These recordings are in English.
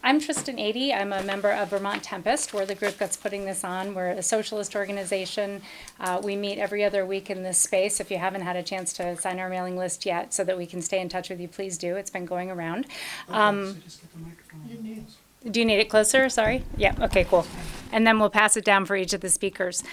I'm Tristan Adey. I'm a member of Vermont Tempest. We're the group that's putting this on. We're a socialist organization. We meet every other week in this space. If you haven't had a chance to sign our mailing list yet so that we can stay in touch with you, please do. It's been going around. So just get the microphone. Do you need it closer? Sorry. Yeah. Okay, cool. And then we'll pass it down for each of the speakers.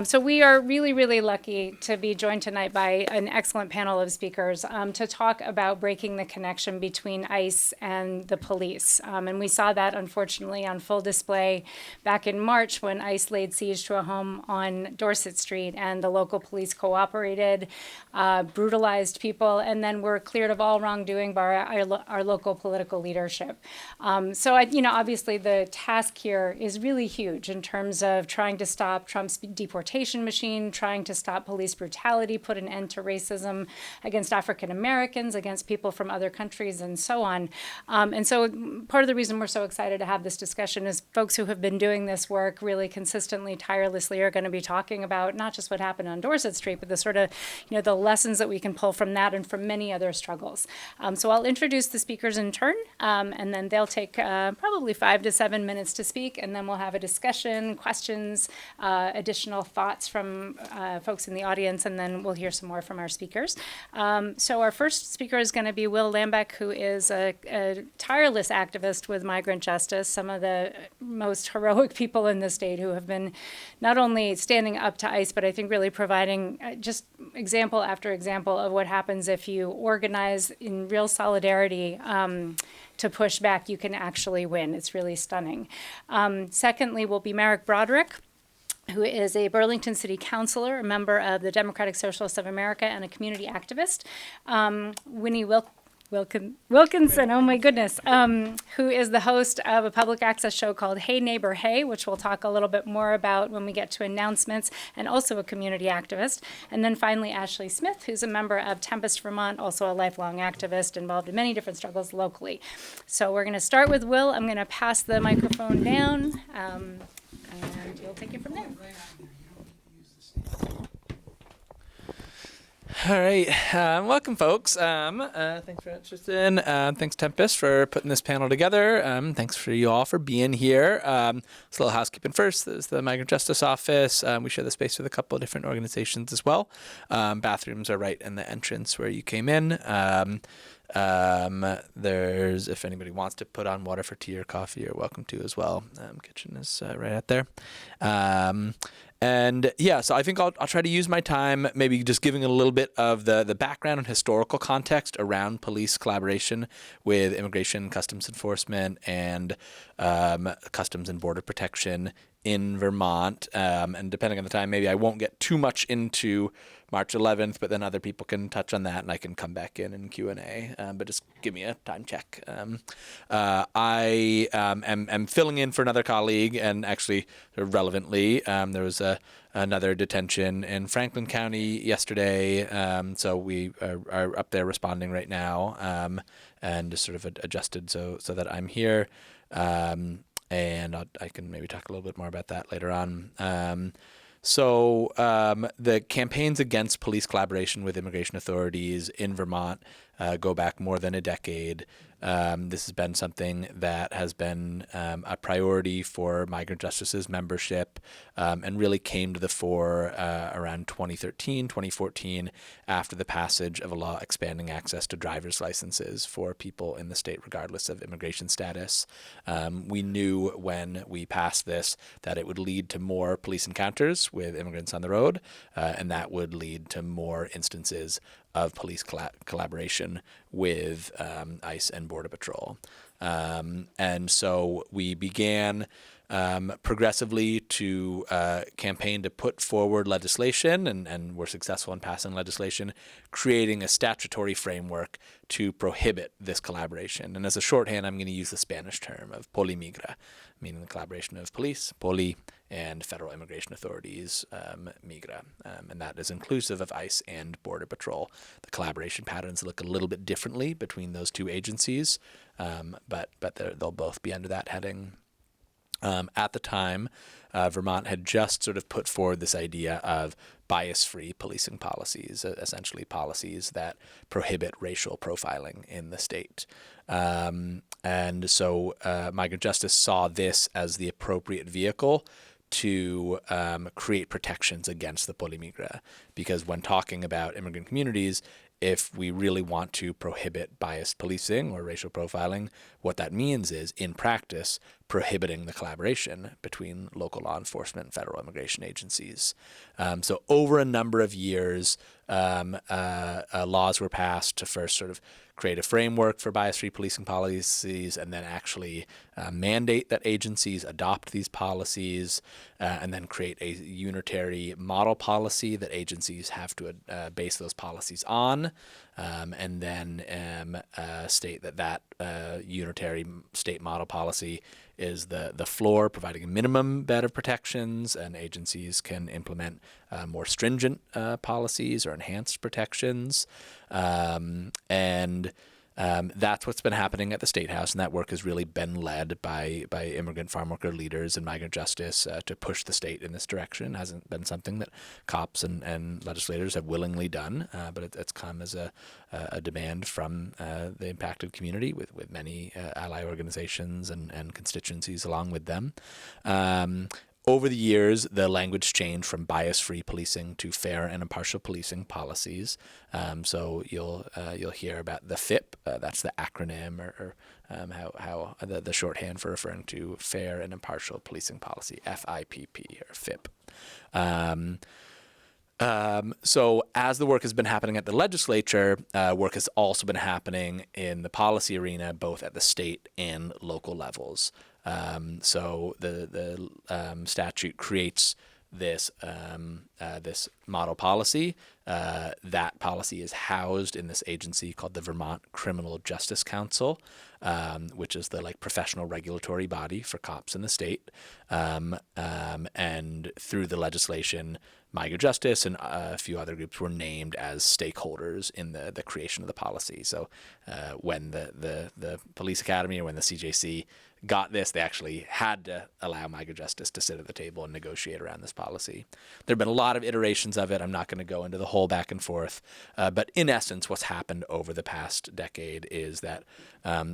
So we are really, really lucky to be joined tonight by an excellent panel of speakers to talk about breaking the connection between ICE and the police. And we saw that, unfortunately, on full display back in March when ICE laid siege to a home on Dorset Street and the local police cooperated, brutalized people, and then were cleared of all wrongdoing by our local political leadership. Obviously the task here is really huge in terms of trying to stop Trump's deportation machine, trying to stop police brutality, put an end to racism against African Americans, against people from other countries, and so on. And so part of the reason we're so excited to have this discussion is folks who have been doing this work really consistently, tirelessly are going to be talking about not just what happened on Dorset Street, but the sort of, the lessons that we can pull from that and from many other struggles. So I'll introduce the speakers in turn, and then they'll take probably 5 to 7 minutes to speak, and then we'll have a discussion, questions, additional thoughts from folks in the audience, and then we'll hear some more from our speakers. So our first speaker is going to be Will Lambeck, who is a tireless activist with migrant justice, some of the most heroic people in the state who have been not only standing up to ICE, but I think really providing just example after example of what happens if you organize in real solidarity to push back, you can actually win. It's really stunning. Secondly will be Merrick Broderick, who is a Burlington City Councilor, a member of the Democratic Socialists of America, and a community activist. Winnie Wilkinson, oh my goodness, who is the host of a public access show called Hey Neighbor Hey, which we'll talk a little bit more about when we get to announcements, and also a community activist. And then finally, Ashley Smith, who's a member of Tempest, Vermont, also a lifelong activist involved in many different struggles locally. So we're going to start with Will. I'm going to pass the microphone down, and you'll take it from there. All right. Welcome, folks. Thanks for Tristan. Thanks, Tempest, for putting this panel together. Thanks for you all for being here. Just a little housekeeping first. There's the Migrant Justice Office. We share the space with a couple of different organizations as well. Bathrooms are right in the entrance where you came in. There's, if anybody wants to put on water for tea or coffee, you're welcome to as well. Kitchen is right out there. And yeah, so I think I'll try to use my time maybe just giving a little bit of the background and historical context around police collaboration with immigration, customs enforcement, and customs and border protection in Vermont. And depending on the time, maybe I won't get too much into March 11th, but then other people can touch on that and I can come back in Q&A. But just give me a time check. I am filling in for another colleague, and actually relevantly, there was another detention in Franklin County yesterday. So we are up there responding right now, and just sort of adjusted so that I'm here. And I can maybe talk a little bit more about that later on. So the campaigns against police collaboration with immigration authorities in Vermont go back more than a decade. This has been something that has been a priority for Migrant Justice's membership, and really came to the fore around 2013, 2014, after the passage of a law expanding access to driver's licenses for people in the state, regardless of immigration status. We knew when we passed this that it would lead to more police encounters with immigrants on the road, and that would lead to more instances of police collaboration with ICE and Border Patrol. And so we began progressively to campaign to put forward legislation, and were successful in passing legislation, creating a statutory framework to prohibit this collaboration. And as a shorthand, I'm going to use the Spanish term of Polimigra, meaning the collaboration of police, poli, and federal immigration authorities, migra. And that is inclusive of ICE and Border Patrol. The collaboration patterns look a little bit differently between those two agencies, but they'll both be under that heading. At the time, Vermont had just sort of put forward this idea of bias-free policing policies, essentially policies that prohibit racial profiling in the state. And so migrant justice saw this as the appropriate vehicle to create protections against the Polimigra. Because when talking about immigrant communities, if we really want to prohibit biased policing or racial profiling, what that means is, in practice, prohibiting the collaboration between local law enforcement and federal immigration agencies. So over a number of years, laws were passed to first sort of create a framework for bias-free policing policies, and then actually mandate that agencies adopt these policies, and then create a unitary model policy that agencies have to base those policies on, and then state that unitary state model policy is the floor, providing a minimum bed of protections, and agencies can implement more stringent policies or enhanced protections. That's what's been happening at the State House, and that work has really been led by immigrant farm worker leaders and migrant justice to push the state in this direction. It hasn't been something that cops and legislators have willingly done, but it's come as a demand from the impacted community with many ally organizations and constituencies along with them. Over the years, the language changed from bias-free policing to fair and impartial policing policies. So you'll hear about the FIPP. That's the acronym, or how the shorthand for referring to fair and impartial policing policy, FIPP or FIPP. So as the work has been happening at the legislature, work has also been happening in the policy arena, both at the state and local levels. So the statute creates this this model policy. That policy is housed in this agency called the Vermont Criminal Justice Council, which is the professional regulatory body for cops in the state. And through the legislation, migrant justice and a few other groups were named as stakeholders in the creation of the policy. So when the police academy or when the CJC got this, they actually had to allow migrant justice to sit at the table and negotiate around this policy. There have been a lot of iterations of it. I'm not going to go into the whole back and forth. But in essence, what's happened over the past decade is that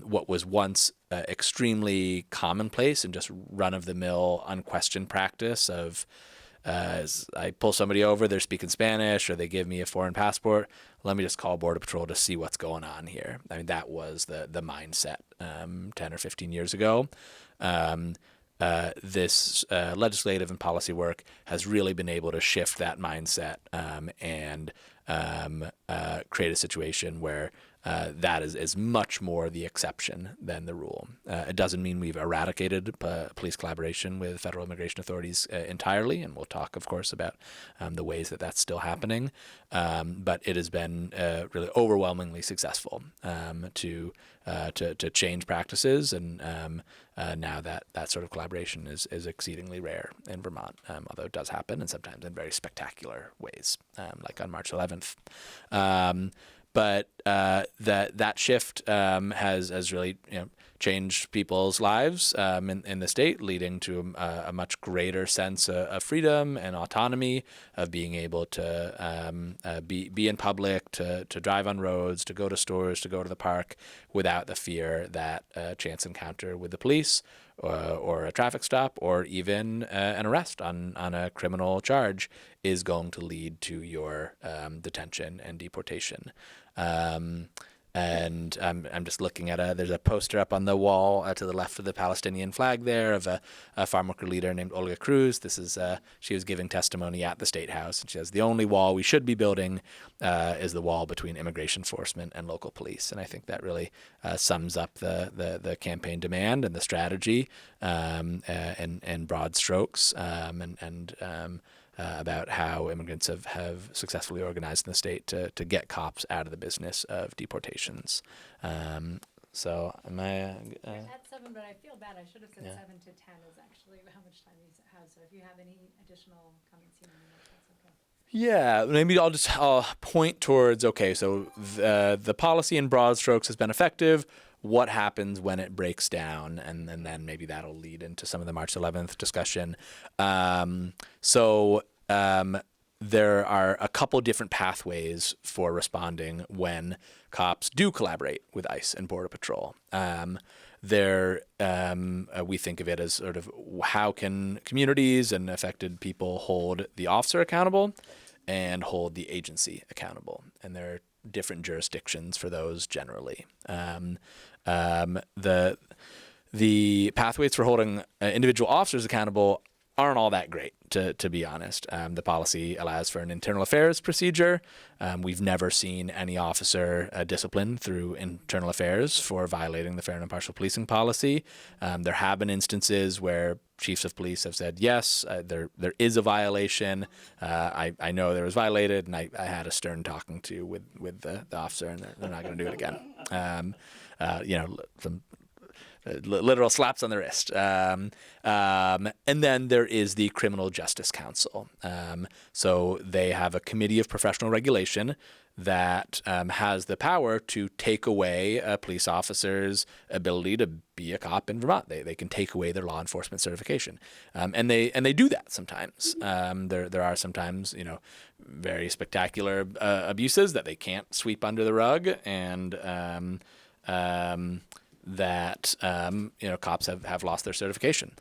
what was once extremely commonplace and just run-of-the-mill, unquestioned practice of as I pull somebody over, they're speaking Spanish, or they give me a foreign passport, let me just call Border Patrol to see what's going on here. I mean, that was the mindset 10 or 15 years ago. This legislative and policy work has really been able to shift that mindset and create a situation where that is much more the exception than the rule. It doesn't mean we've eradicated police collaboration with federal immigration authorities entirely, and we'll talk, of course, about the ways that that's still happening. But it has been really overwhelmingly successful to change practices, and now that sort of collaboration is exceedingly rare in Vermont, although it does happen, and sometimes in very spectacular ways, like on March 11th. But that shift has really changed people's lives in the state, leading to a much greater sense of freedom and autonomy, of being able to be in public, to drive on roads, to go to stores, to go to the park, without the fear that a chance encounter with the police or a traffic stop or even an arrest on a criminal charge is going to lead to your detention and deportation. And I'm just looking at there's a poster up on the wall to the left of the Palestinian flag there of a farm worker leader named Olga Cruz. This is she was giving testimony at the State House, and she says the only wall we should be building is the wall between immigration enforcement and local police. And I think that really sums up the campaign demand and the strategy in broad strokes, about how immigrants have successfully organized in the state to get cops out of the business of deportations. So am I? At 7, but I feel bad. I should have said 7 to 10 is actually how much time you have. So if you have any additional comments, you know, that's okay. Yeah, maybe I'll point towards, okay, so the policy in broad strokes has been effective. What happens when it breaks down? And then maybe that'll lead into some of the March 11th discussion. There are a couple different pathways for responding when cops do collaborate with ICE and Border Patrol. We think of it as sort of how can communities and affected people hold the officer accountable and hold the agency accountable. And there are different jurisdictions for those generally. The pathways for holding individual officers accountable aren't all that great, to be honest. The policy allows for an internal affairs procedure. We've never seen any officer disciplined through internal affairs for violating the fair and impartial policing policy. There have been instances where chiefs of police have said, yes, there is a violation. I know there was violated, and I had a stern talking to with the officer, and they're not going to do it again. Some literal slaps on the wrist. And then there is the Criminal Justice Council. So they have a committee of professional regulation that has the power to take away a police officer's ability to be a cop in Vermont. They can take away their law enforcement certification, and they do that sometimes. There are sometimes very spectacular abuses that they can't sweep under the rug, and that cops have lost their certification.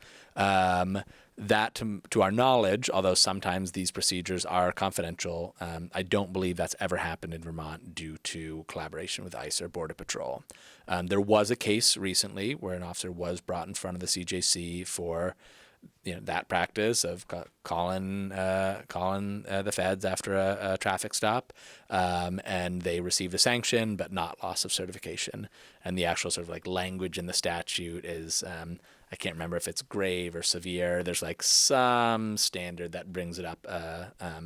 That, to our knowledge, although sometimes these procedures are confidential, I don't believe that's ever happened in Vermont due to collaboration with ICE or Border Patrol. There was a case recently where an officer was brought in front of the CJC for that practice of calling the feds after a traffic stop, and they received a sanction but not loss of certification. And the actual sort of like language in the statute is I can't remember if it's grave or severe. There's like some standard that brings it up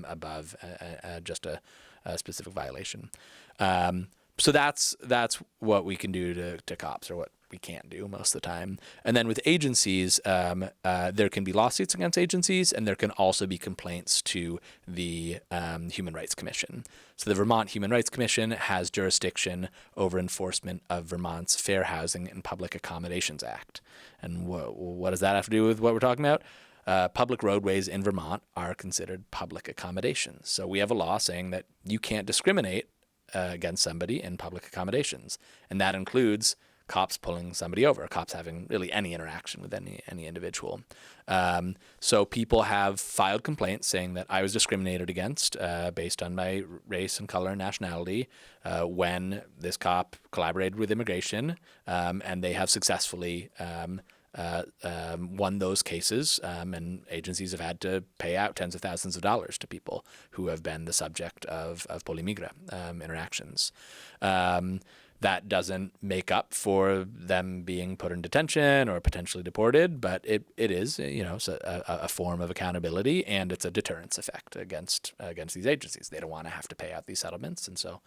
above just a specific violation. So that's what we can do to cops, or what we can't do most of the time. And then with agencies, there can be lawsuits against agencies, and there can also be complaints to the Human Rights Commission. So the Vermont Human Rights Commission has jurisdiction over enforcement of Vermont's Fair Housing and Public Accommodations Act. And what does that have to do with what we're talking about? Public roadways in Vermont are considered public accommodations. So we have a law saying that you can't discriminate against somebody in public accommodations, and that includes cops pulling somebody over, cops having really any interaction with any individual. So people have filed complaints saying that I was discriminated against based on my race and color and nationality when this cop collaborated with immigration, and they have successfully won those cases, and agencies have had to pay out tens of thousands of dollars to people who have been the subject of Polimigra interactions. That doesn't make up for them being put in detention or potentially deported, but it is a form of accountability, and it's a deterrence effect against these agencies. They don't want to have to pay out these settlements, and so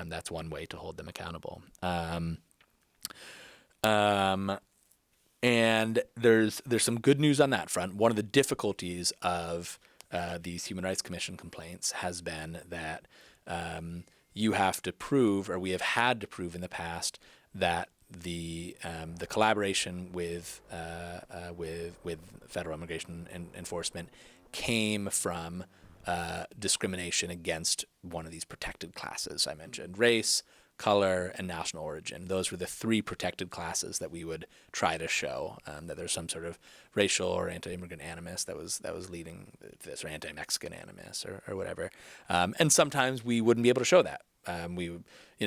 that's one way to hold them accountable. And there's some good news on that front. One of the difficulties of these Human Rights Commission complaints has been that you have to prove, or we have had to prove in the past, that the collaboration with federal immigration enforcement came from discrimination against one of these protected classes I mentioned: race, color, and national origin. Those were the three protected classes that we would try to show that there's some sort of racial or anti-immigrant animus that was leading this, or anti-Mexican animus, or whatever. And sometimes we wouldn't be able to show that. We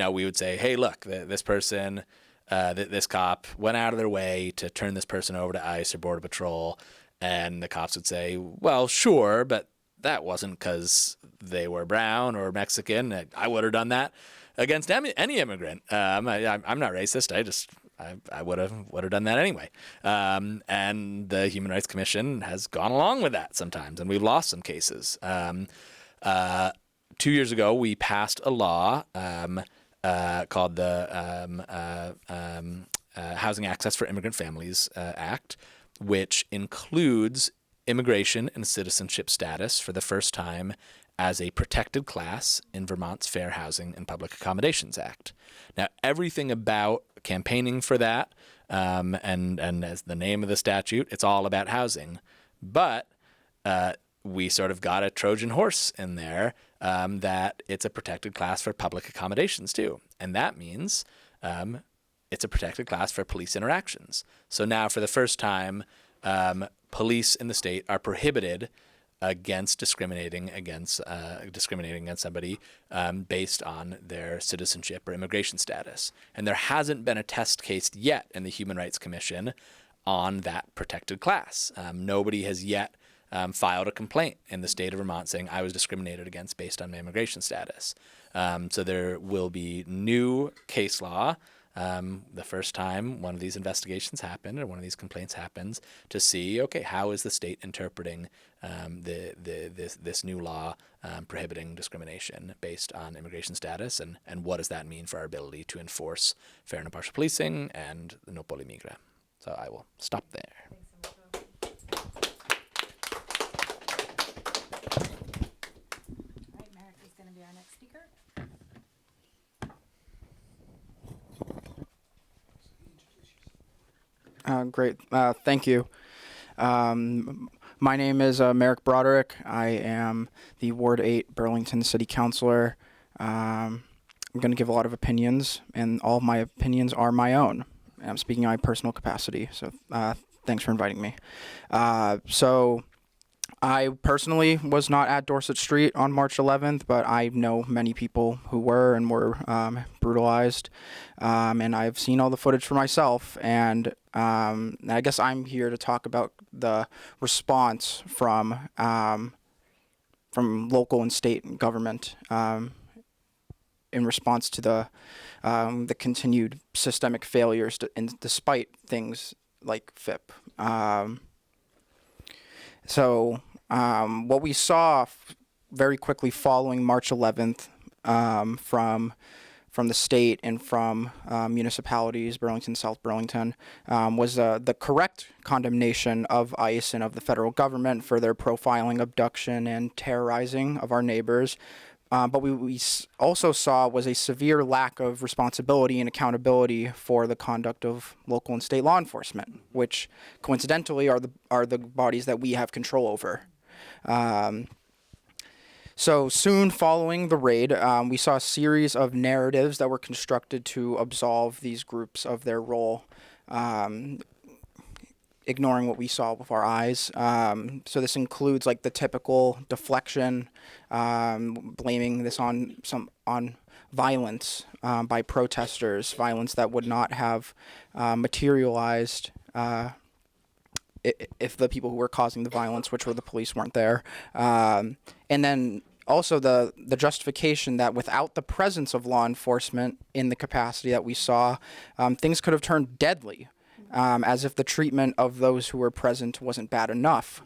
would say, hey, look, this person, this cop went out of their way to turn this person over to ICE or Border Patrol, and the cops would say, well, sure, but that wasn't because they were brown or Mexican. I would have done that against any immigrant. I'm not racist. I would have done that anyway. And the Human Rights Commission has gone along with that sometimes, and we've lost some cases. 2 years ago, we passed a law called the Housing Access for Immigrant Families Act, which includes immigration and citizenship status for the first time as a protected class in Vermont's Fair Housing and Public Accommodations Act. Now, everything about campaigning for that, and as the name of the statute, it's all about housing. But we sort of got a Trojan horse in there, that it's a protected class for public accommodations too. And that means it's a protected class for police interactions. So now for the first time, police in the state are prohibited against discriminating against somebody based on their citizenship or immigration status. And there hasn't been a test case yet in the Human Rights Commission on that protected class. Nobody has yet filed a complaint in the state of Vermont saying I was discriminated against based on my immigration status. So there will be new case law the first time one of these investigations happen or one of these complaints happens to see, okay, how is the state interpreting this new law prohibiting discrimination based on immigration status, and what does that mean for our ability to enforce fair and impartial policing and no Polimigra. So I will stop there. All right, Merrick is going to be our next speaker. Great. Thank you. My name is Merrick Broderick. I am the Ward 8 Burlington City Councilor. I'm going to give a lot of opinions, and all of my opinions are my own. I'm speaking in my personal capacity, so thanks for inviting me. So I personally was not at Dorset Street on March 11th, but I know many people who were and were brutalized, and I've seen all the footage for myself, and I guess I'm here to talk about the response from local and state government in response to the continued systemic failures, despite things like FIPP. So what we saw very quickly following March 11th from the state and from municipalities, Burlington, South Burlington, was the correct condemnation of ICE and of the federal government for their profiling, abduction, and terrorizing of our neighbors. But we also saw was a severe lack of responsibility and accountability for the conduct of local and state law enforcement, which coincidentally are the bodies that we have control over. So soon following the raid, we saw a series of narratives that were constructed to absolve these groups of their role, ignoring what we saw with our eyes. So this includes like the typical deflection, blaming this on violence by protesters, violence that would not have materialized if the people who were causing the violence, which were the police, weren't there. And then also the justification that without the presence of law enforcement in the capacity that we saw, things could have turned deadly. As if the treatment of those who were present wasn't bad enough.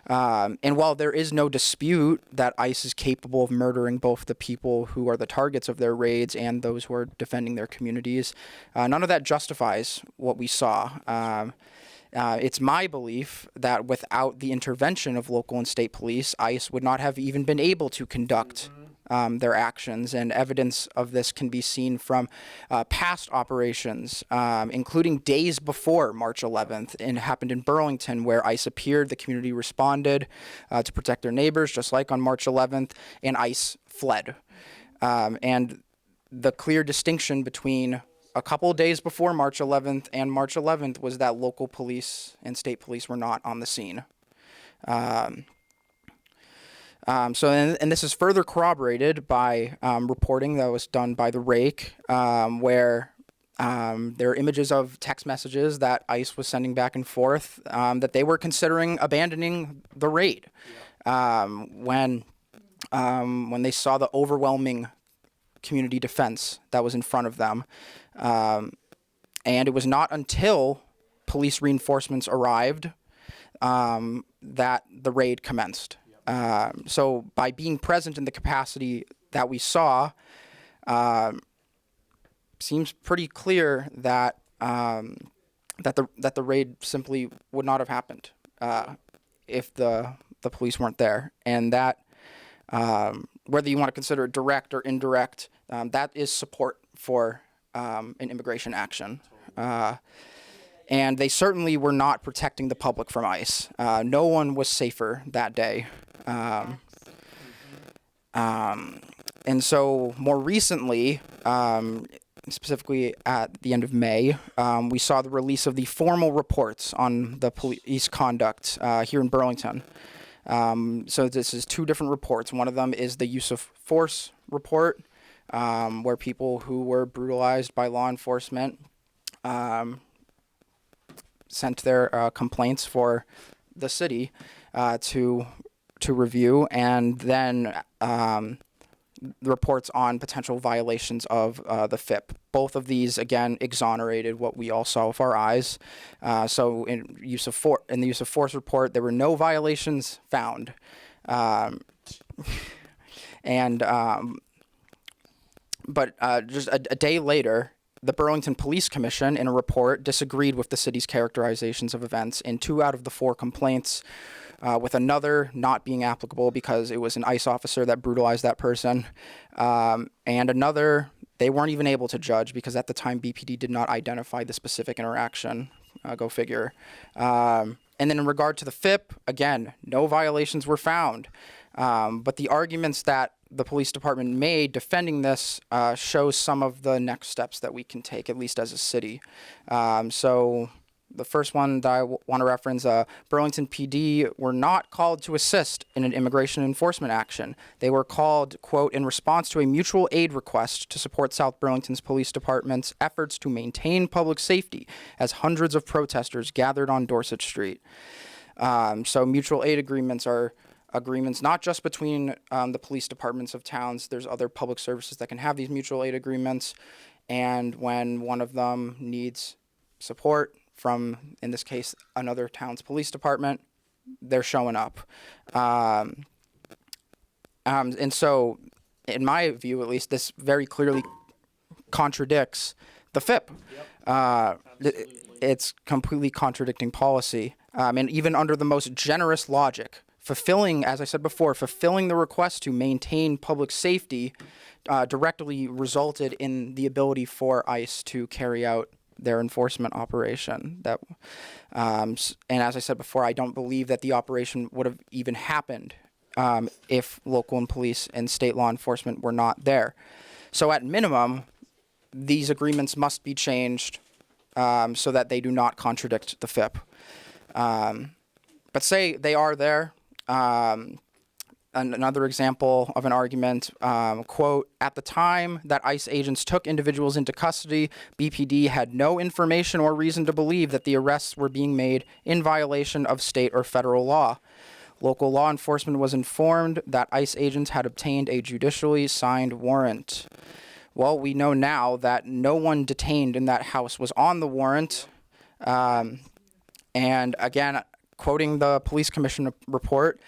And while there is no dispute that ICE is capable of murdering both the people who are the targets of their raids and those who are defending their communities, none of that justifies what we saw. It's my belief that without the intervention of local and state police, ICE would not have even been able to conduct their actions, and evidence of this can be seen from past operations, including days before March 11th. And it happened in Burlington, where ICE appeared, the community responded to protect their neighbors, just like on March 11th, and ICE fled. And the clear distinction between a couple of days before March 11th and March 11th was that local police and state police were not on the scene. And this is further corroborated by reporting that was done by the Rake, where there are images of text messages that ICE was sending back and forth that they were considering abandoning the raid when they saw the overwhelming community defense that was in front of them. And it was not until police reinforcements arrived that the raid commenced. So by being present in the capacity that we saw, seems pretty clear that that the raid simply would not have happened if the police weren't there, and that whether you want to consider it direct or indirect, that is support for an immigration action. And they certainly were not protecting the public from ICE. No one was safer that day. And so more recently, specifically at the end of May, we saw the release of the formal reports on the police conduct here in Burlington. So this is two different reports. One of them is the use of force report, where people who were brutalized by law enforcement sent their complaints for the city to review, and then the reports on potential violations of the FIPP. Both of these, again, exonerated what we all saw with our eyes. So in the use of force report, there were no violations found. But just a day later, the Burlington Police Commission, in a report, disagreed with the city's characterizations of events in 2 out of the 4 complaints, with another not being applicable because it was an ICE officer that brutalized that person, and another they weren't even able to judge because at the time BPD did not identify the specific interaction. Go figure. And then in regard to the FIPP, again, no violations were found. But the arguments that the police department made defending this shows some of the next steps that we can take, at least as a city. So the first one that I want to reference, Burlington PD were not called to assist in an immigration enforcement action. They were called, quote, in response to a mutual aid request to support South Burlington's police department's efforts to maintain public safety as hundreds of protesters gathered on Dorset Street. So mutual aid agreements are agreements not just between the police departments of towns. There's other public services that can have these mutual aid agreements, and when one of them needs support from, in this case, another town's police department, they're showing up. And so, in my view at least, this very clearly contradicts the FIPP. It's completely contradicting policy. And even under the most generous logic, fulfilling, as I said before, fulfilling the request to maintain public safety directly resulted in the ability for ICE to carry out their enforcement operation. And as I said before, I don't believe that the operation would have even happened if local and police and state law enforcement were not there. So at minimum, these agreements must be changed so that they do not contradict the FIPP. But say they are there. Another example of an argument, quote, at the time that ICE agents took individuals into custody, BPD had no information or reason to believe that the arrests were being made in violation of state or federal law. Local law enforcement was informed that ICE agents had obtained a judicially signed warrant. Well, we know now that no one detained in that house was on the warrant. And again, quoting the police commission report,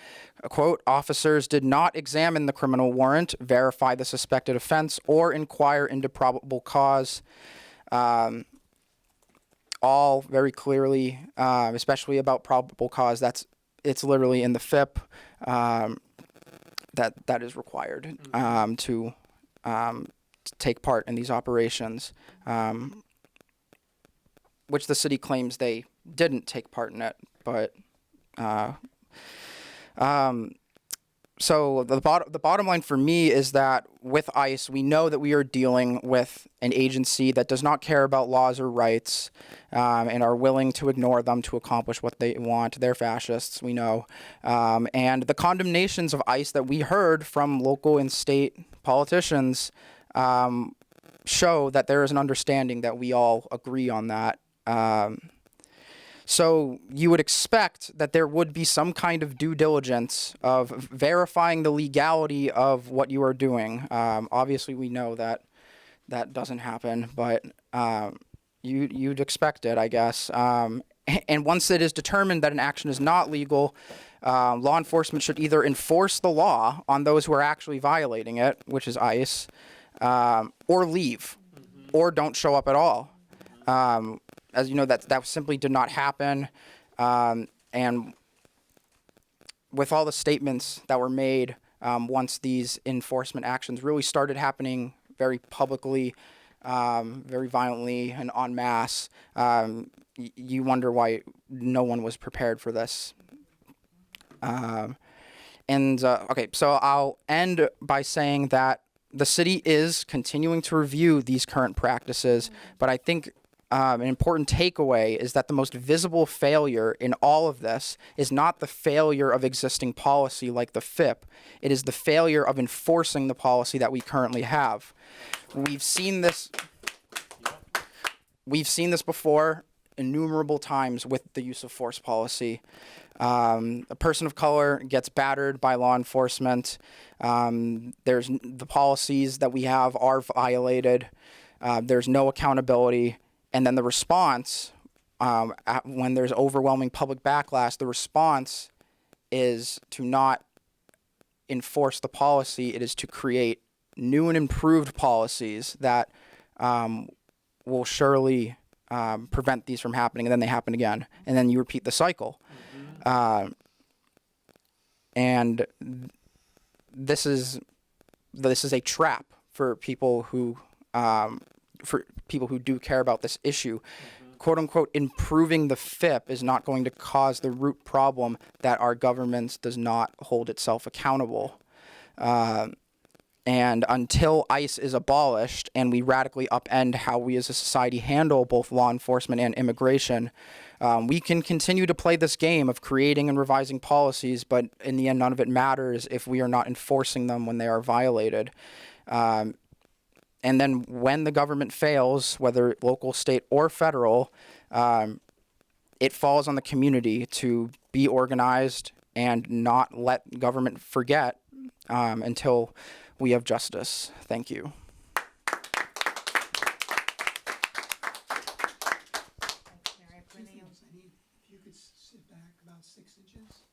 quote, officers did not examine the criminal warrant, verify the suspected offense, or inquire into probable cause. All very clearly, especially about probable cause, it's literally in the FIPP that is required to take part in these operations, which the city claims they didn't take part in it, but so the bottom line for me is that with ICE, we know that we are dealing with an agency that does not care about laws or rights, and are willing to ignore them to accomplish what they want. They're fascists, we know. And the condemnations of ICE that we heard from local and state politicians show that there is an understanding that we all agree on that. So you would expect that there would be some kind of due diligence of verifying the legality of what you are doing. Obviously, we know that that doesn't happen, but you'd expect it, I guess. And once it is determined that an action is not legal, law enforcement should either enforce the law on those who are actually violating it, which is ICE, or leave, or don't show up at all. As you know, that simply did not happen. And with all the statements that were made once these enforcement actions really started happening very publicly, very violently and en masse. You wonder why no one was prepared for this. Okay, so I'll end by saying that the city is continuing to review these current practices, but I think an important takeaway is that the most visible failure in all of this is not the failure of existing policy like the FIPP. It is the failure of enforcing the policy that we currently have. We've seen this before innumerable times with the use of force policy. A person of color gets battered by law enforcement. There's the policies that we have are violated. There's no accountability. And then the response, when there's overwhelming public backlash, the response is to not enforce the policy. It is to create new and improved policies that will surely prevent these from happening, and then they happen again, and then you repeat the cycle. And this is a trap for people who do care about this issue. Quote unquote, improving the FIPP is not going to cause the root problem that our government does not hold itself accountable. And until ICE is abolished and we radically upend how we as a society handle both law enforcement and immigration, we can continue to play this game of creating and revising policies, but in the end, none of it matters if we are not enforcing them when they are violated. And then when the government fails, whether local, state, or federal, it falls on the community to be organized and not let government forget until we have justice. Thank you. I need, if you could sit back about 6 inches,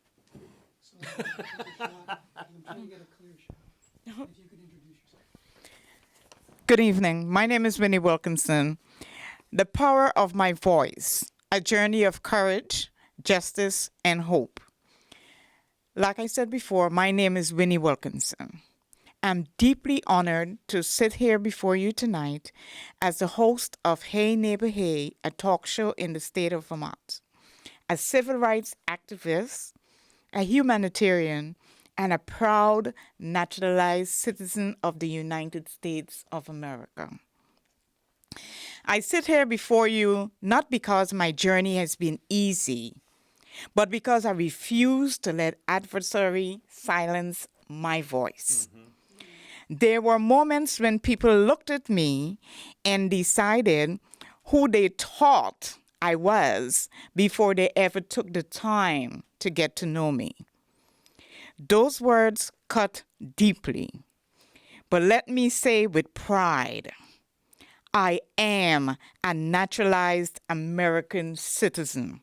so I can take a shot. I'm trying to get a clear shot. If you could introduce yourself. Good evening. My name is Winnie Wilkinson. The power of my voice, a journey of courage, justice, and hope. Like I said before, my name is Winnie Wilkinson. I'm deeply honored to sit here before you tonight as the host of Hey Neighbor Hey, a talk show in the state of Vermont. A civil rights activist, a humanitarian, and a proud naturalized citizen of the United States of America. I sit here before you not because my journey has been easy, but because I refuse to let adversary silence my voice. There were moments when people looked at me and decided who they thought I was before they ever took the time to get to know me. Those words cut deeply. But let me say with pride, I am a naturalized American citizen.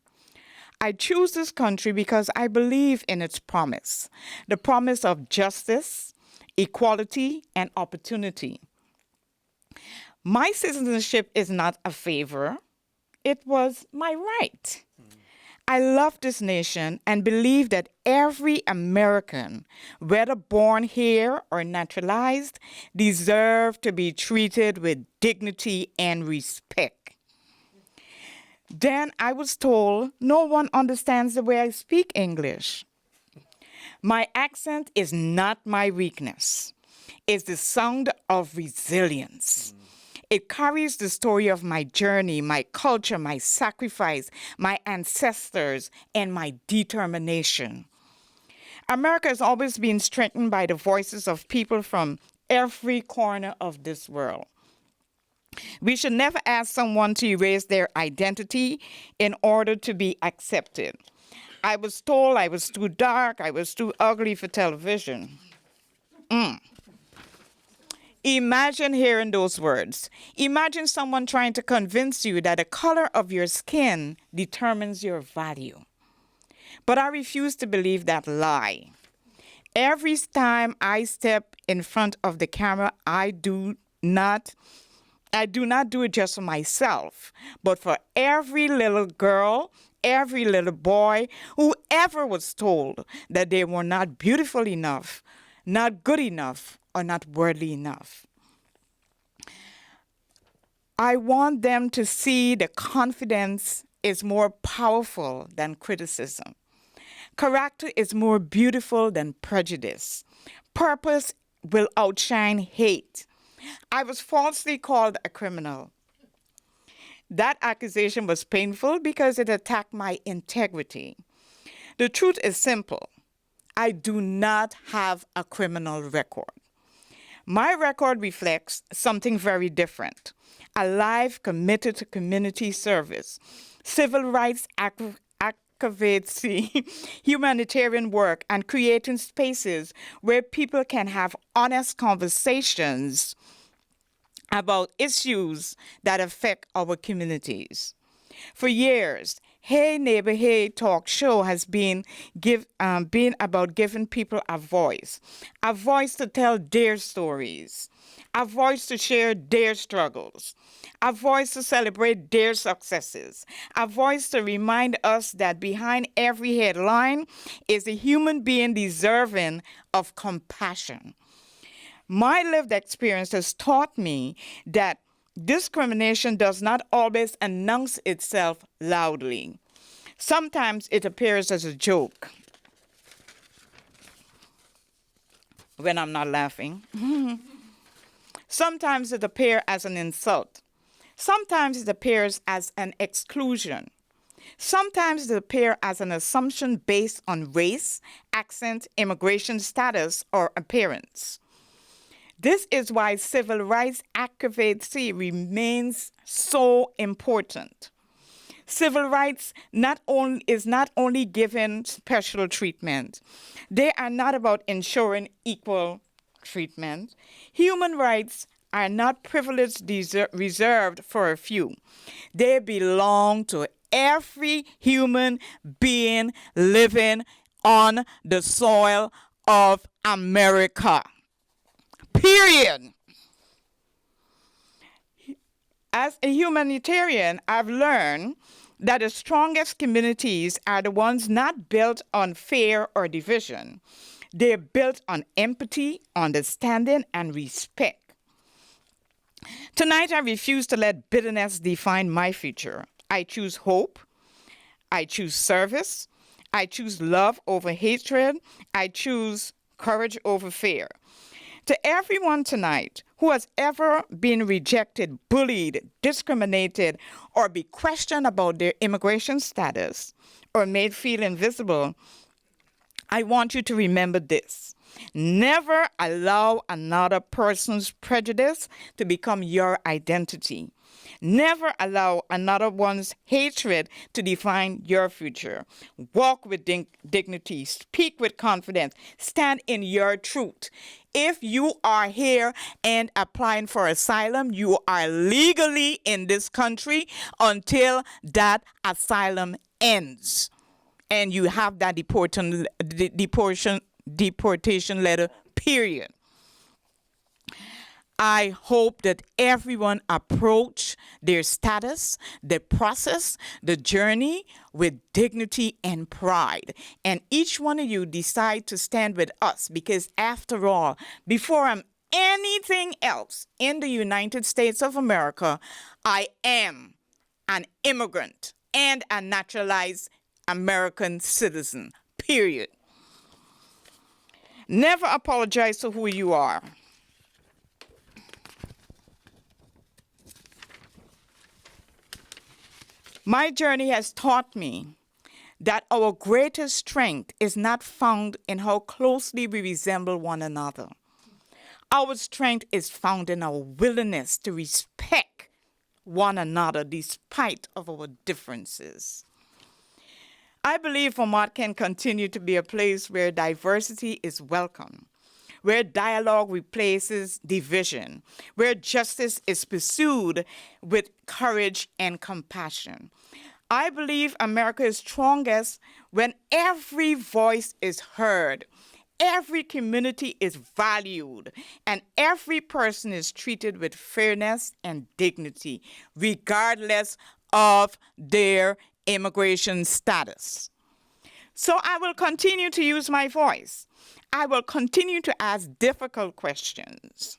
I choose this country because I believe in its promise, the promise of justice, equality, and opportunity. My citizenship is not a favor. It was my right. I love this nation and believe that every American, whether born here or naturalized, deserves to be treated with dignity and respect. Then I was told no one understands the way I speak English. My accent is not my weakness. It's the sound of resilience. It carries the story of my journey, my culture, my sacrifice, my ancestors, and my determination. America has always been strengthened by the voices of people from every corner of this world. We should never ask someone to erase their identity in order to be accepted. I was told I was too dark, I was too ugly for television. Imagine hearing those words. Imagine someone trying to convince you that the color of your skin determines your value. But I refuse to believe that lie. Every time I step in front of the camera, I do not do it just for myself, but for every little girl, every little boy, whoever was told that they were not beautiful enough, not good enough, or not worthy enough. I want them to see that confidence is more powerful than criticism. Character is more beautiful than prejudice. Purpose will outshine hate. I was falsely called a criminal. That accusation was painful because it attacked my integrity. The truth is simple. I do not have a criminal record. My record reflects something very different. A life committed to community service, civil rights advocacy, humanitarian work, and creating spaces where people can have honest conversations about issues that affect our communities. For years, Hey Neighbor Hey talk show has been about giving people a voice to tell their stories, a voice to share their struggles, a voice to celebrate their successes, a voice to remind us that behind every headline is a human being deserving of compassion. My lived experience has taught me that discrimination does not always announce itself loudly. Sometimes it appears as a joke when I'm not laughing. Sometimes it appears as an insult. Sometimes it appears as an exclusion. Sometimes it appears as an assumption based on race, accent, immigration status, or appearance. This is why civil rights advocacy remains so important. Civil rights is not only given special treatment. They are not about ensuring equal treatment. Human rights are not privileged reserved for a few. They belong to every human being living on the soil of America. Period. As a humanitarian, I've learned that the strongest communities are the ones not built on fear or division. They're built on empathy, understanding, and respect. Tonight, I refuse to let bitterness define my future. I choose hope. I choose service. I choose love over hatred. I choose courage over fear. To everyone tonight who has ever been rejected, bullied, discriminated, or be questioned about their immigration status or made feel invisible, I want you to remember this. Never allow another person's prejudice to become your identity. Never allow another one's hatred to define your future. Walk with dignity. Speak with confidence. Stand in your truth. If you are here and applying for asylum, you are legally in this country until that asylum ends. And you have that deportation letter, period. I hope that everyone approach their status, the process, the journey with dignity and pride. And each one of you decide to stand with us because after all, before I'm anything else in the United States of America, I am an immigrant and a naturalized American citizen, period. Never apologize for who you are. My journey has taught me that our greatest strength is not found in how closely we resemble one another. Our strength is found in our willingness to respect one another despite of our differences. I believe Vermont can continue to be a place where diversity is welcome, where dialogue replaces division, where justice is pursued with courage and compassion. I believe America is strongest when every voice is heard, every community is valued, and every person is treated with fairness and dignity, regardless of their immigration status. So I will continue to use my voice. I will continue to ask difficult questions.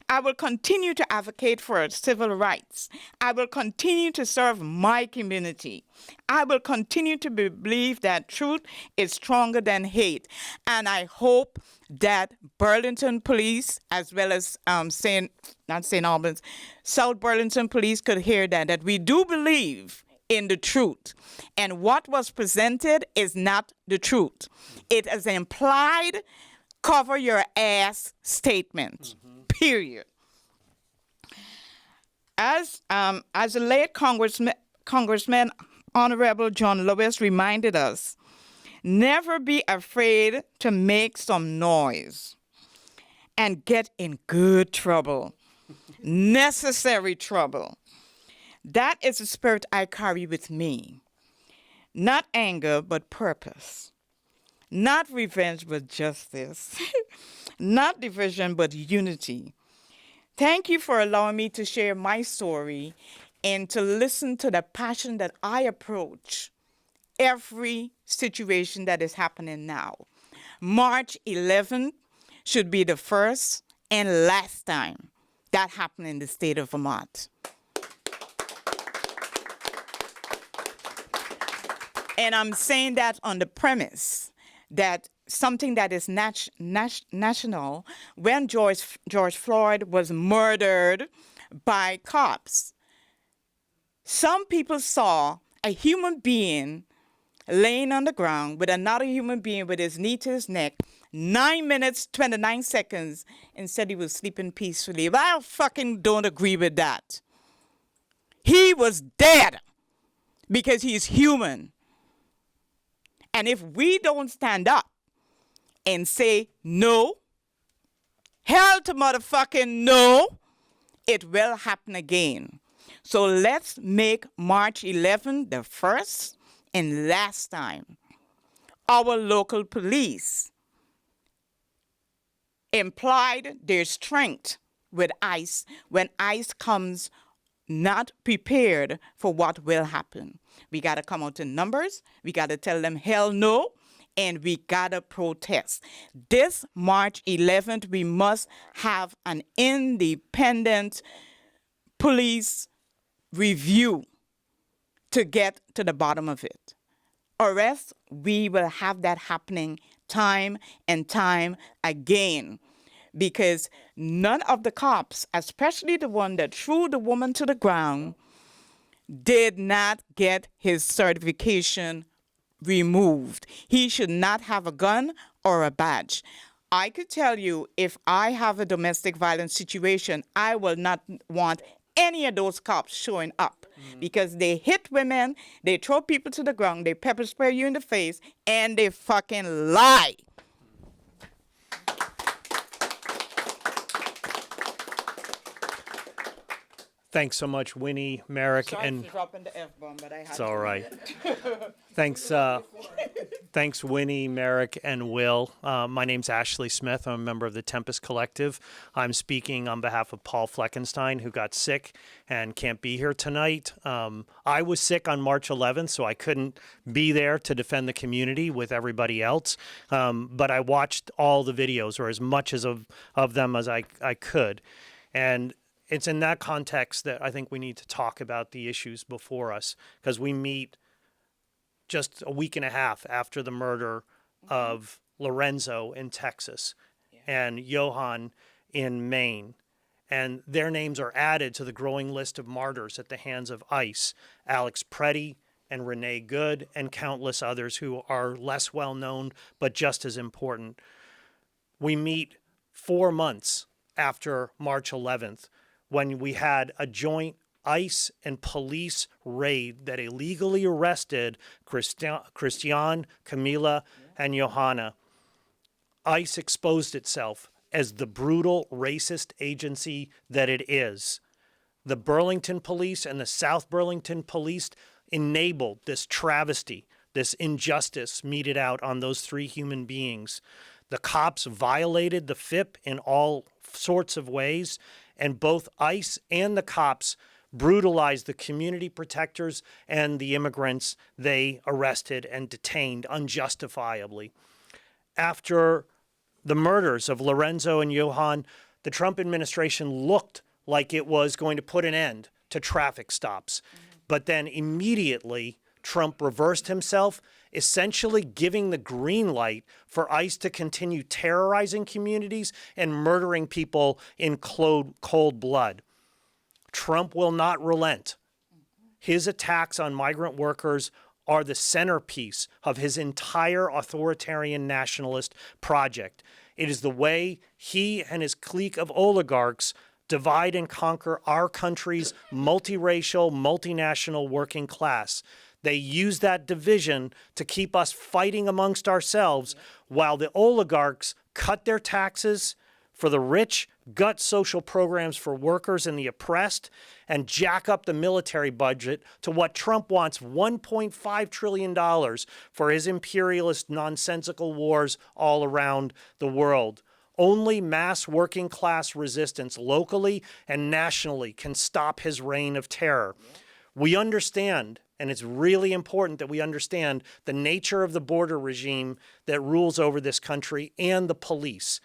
I will continue to advocate for civil rights. I will continue to serve my community. I will continue to believe that truth is stronger than hate. And I hope that Burlington Police, as well as South Burlington Police could hear that we do believe in the truth. And what was presented is not the truth. It is an implied cover your ass statement. Period. As the late Congressman Honorable John Lewis reminded us, never be afraid to make some noise and get in good trouble, necessary trouble. That is the spirit I carry with me. Not anger, but purpose. Not revenge, but justice. Not division, but unity. Thank you for allowing me to share my story and to listen to the passion that I approach every situation that is happening now. March 11th should be the first and last time that happened in the state of Vermont. And I'm saying that on the premise that something that is national, when George Floyd was murdered by cops, some people saw a human being laying on the ground with another human being with his knee to his neck, 9 minutes, 29 seconds, and said he was sleeping peacefully. But I fucking don't agree with that. He was dead because he's human. And if we don't stand up and say no, hell to motherfucking no, it will happen again. So let's make March 11th the first and last time our local police implied their strength with ICE when ICE comes not prepared for what will happen. We got to come out in numbers. We got to tell them hell no. And we got to protest. This March 11th, we must have an independent police review to get to the bottom of it. Or else we will have that happening time and time again. Because none of the cops, especially the one that threw the woman to the ground, did not get his certification removed. He should not have a gun or a badge. I could tell you, if I have a domestic violence situation, I will not want any of those cops showing up because they hit women, they throw people to the ground, they pepper spray you in the face, and they fucking lie. Thanks so much, Winnie, Merrick, Sorry and for dropping the F-bomb, but I had it's to. all right. Thanks, Winnie, Merrick, and Will. My name's Ashley Smith. I'm a member of the Tempest Collective. I'm speaking on behalf of Paul Fleckenstein, who got sick and can't be here tonight. I was sick on March 11th, so I couldn't be there to defend the community with everybody else. But I watched all the videos, or as much as of them as I could. And it's in that context that I think we need to talk about the issues before us, because we meet just a week and a half after the murder of Lorenzo in Texas and Johan in Maine. And their names are added to the growing list of martyrs at the hands of ICE, Alex Preddy and Renee Good, and countless others who are less well known but just as important. We meet 4 months after March 11th, when we had a joint ICE and police raid that illegally arrested Christian, Camila, and Johanna. ICE exposed itself as the brutal, racist agency that it is. The Burlington Police and the South Burlington Police enabled this travesty, this injustice meted out on those 3 human beings. The cops violated the FIPP in all sorts of ways, and both ICE and the cops brutalized the community protectors and the immigrants they arrested and detained unjustifiably. after the murders of Lorenzo and Johan, the Trump administration looked like it was going to put an end to traffic stops. But then immediately, Trump reversed himself, essentially giving the green light for ICE to continue terrorizing communities and murdering people in cold blood. Trump will not relent. His attacks on migrant workers are the centerpiece of his entire authoritarian nationalist project. It is the way he and his clique of oligarchs divide and conquer our country's multiracial, multinational working class. They use that division to keep us fighting amongst ourselves while the oligarchs cut their taxes for the rich, gut social programs for workers and the oppressed, and jack up the military budget to what Trump wants, $1.5 trillion for his imperialist nonsensical wars all around the world. Only mass working class resistance locally and nationally can stop his reign of terror. We understand, and it's really important that we understand the nature of the border regime that rules over this country and the police.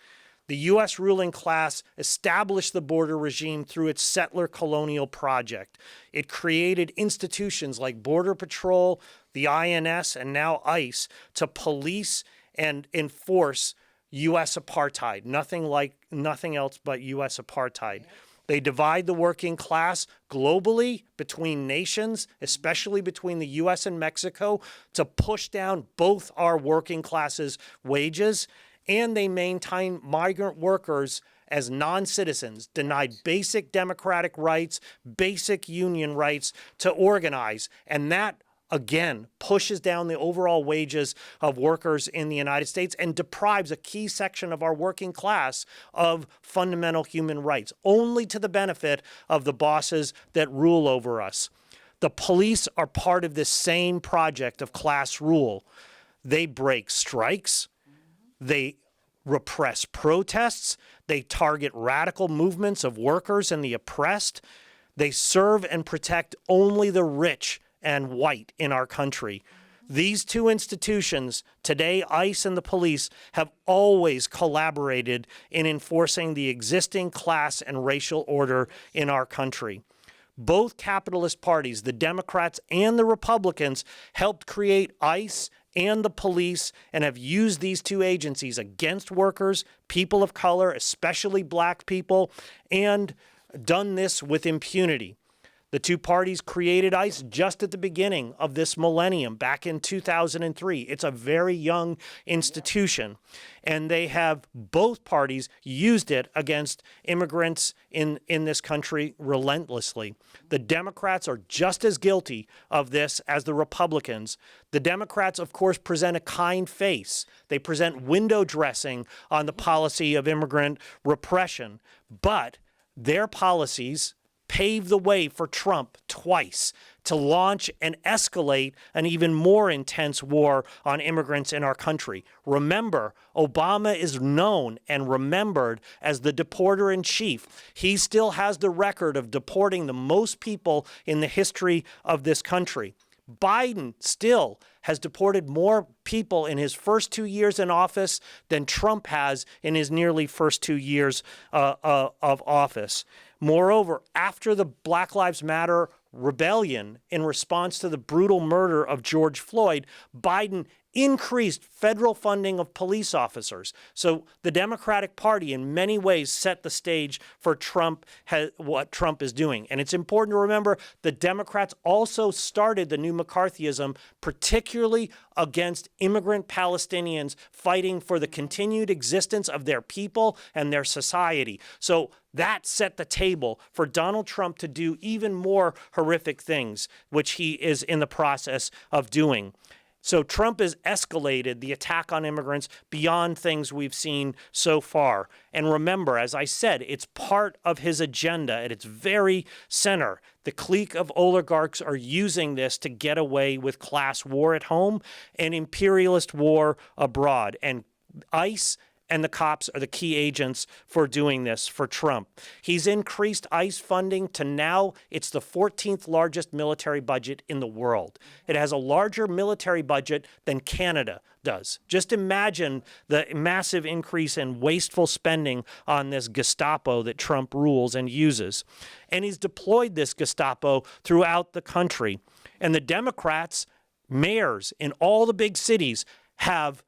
The U.S. ruling class established the border regime through its settler colonial project. It created institutions like Border Patrol, the INS, and now ICE to police and enforce U.S. apartheid. Nothing else but U.S. apartheid. They divide the working class globally between nations, especially between the U.S. and Mexico, to push down both our working classes' wages. And they maintain migrant workers as non-citizens, denied basic democratic rights, basic union rights to organize. And that, again, pushes down the overall wages of workers in the United States and deprives a key section of our working class of fundamental human rights, only to the benefit of the bosses that rule over us. The police are part of this same project of class rule. They break strikes. They repress protests. They target radical movements of workers and the oppressed. They serve and protect only the rich and white in our country. These two institutions, today ICE and the police, have always collaborated in enforcing the existing class and racial order in our country. Both capitalist parties, the Democrats and the Republicans, helped create ICE and the police and have used these two agencies against workers, people of color, especially black people, and done this with impunity. The two parties created ICE just at the beginning of this millennium, back in 2003. It's a very young institution, and they have, both parties, used it against immigrants in this country relentlessly. The Democrats are just as guilty of this as the Republicans. The Democrats, of course, present a kind face. They present window dressing on the policy of immigrant repression, but their policies paved the way for Trump twice to launch and escalate an even more intense war on immigrants in our country. Remember, Obama is known and remembered as the deporter-in-chief. He still has the record of deporting the most people in the history of this country. Biden still has deported more people in his first 2 years in office than Trump has in his nearly first 2 years of office. Moreover, after the Black Lives Matter rebellion in response to the brutal murder of George Floyd, Biden increased federal funding of police officers. So the Democratic Party in many ways set the stage for what Trump is doing. And it's important to remember the Democrats also started the new McCarthyism, particularly against immigrant Palestinians fighting for the continued existence of their people and their society. So that set the table for Donald Trump to do even more horrific things, which he is in the process of doing. So Trump has escalated the attack on immigrants beyond things we've seen so far. And remember, as I said, it's part of his agenda at its very center. The clique of oligarchs are using this to get away with class war at home and imperialist war abroad. And ICE and the cops are the key agents for doing this for Trump. He's increased ICE funding to now it's the 14th largest military budget in the world. It has a larger military budget than Canada does. Just imagine the massive increase in wasteful spending on this Gestapo that Trump rules and uses. And he's deployed this Gestapo throughout the country. And the Democrats, mayors in all the big cities have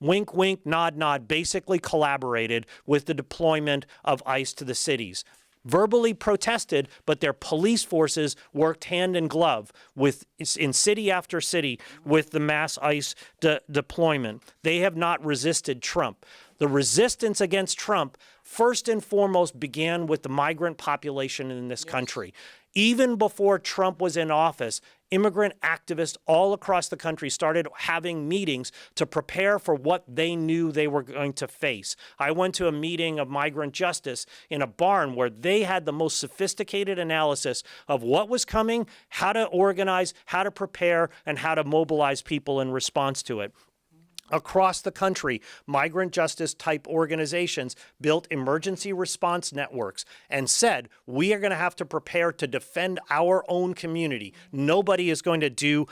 wink, wink, nod, nod, basically collaborated with the deployment of ICE to the cities. Verbally protested, but their police forces worked hand in glove in city after city with the mass ICE deployment. They have not resisted Trump. The resistance against Trump, first and foremost, began with the migrant population in this country. Even before Trump was in office, immigrant activists all across the country started having meetings to prepare for what they knew they were going to face. I went to a meeting of migrant justice in a barn where they had the most sophisticated analysis of what was coming, how to organize, how to prepare, and how to mobilize people in response to it. Across the country, migrant justice type organizations built emergency response networks and said, we are going to have to prepare to defend our own community. Nobody is going to do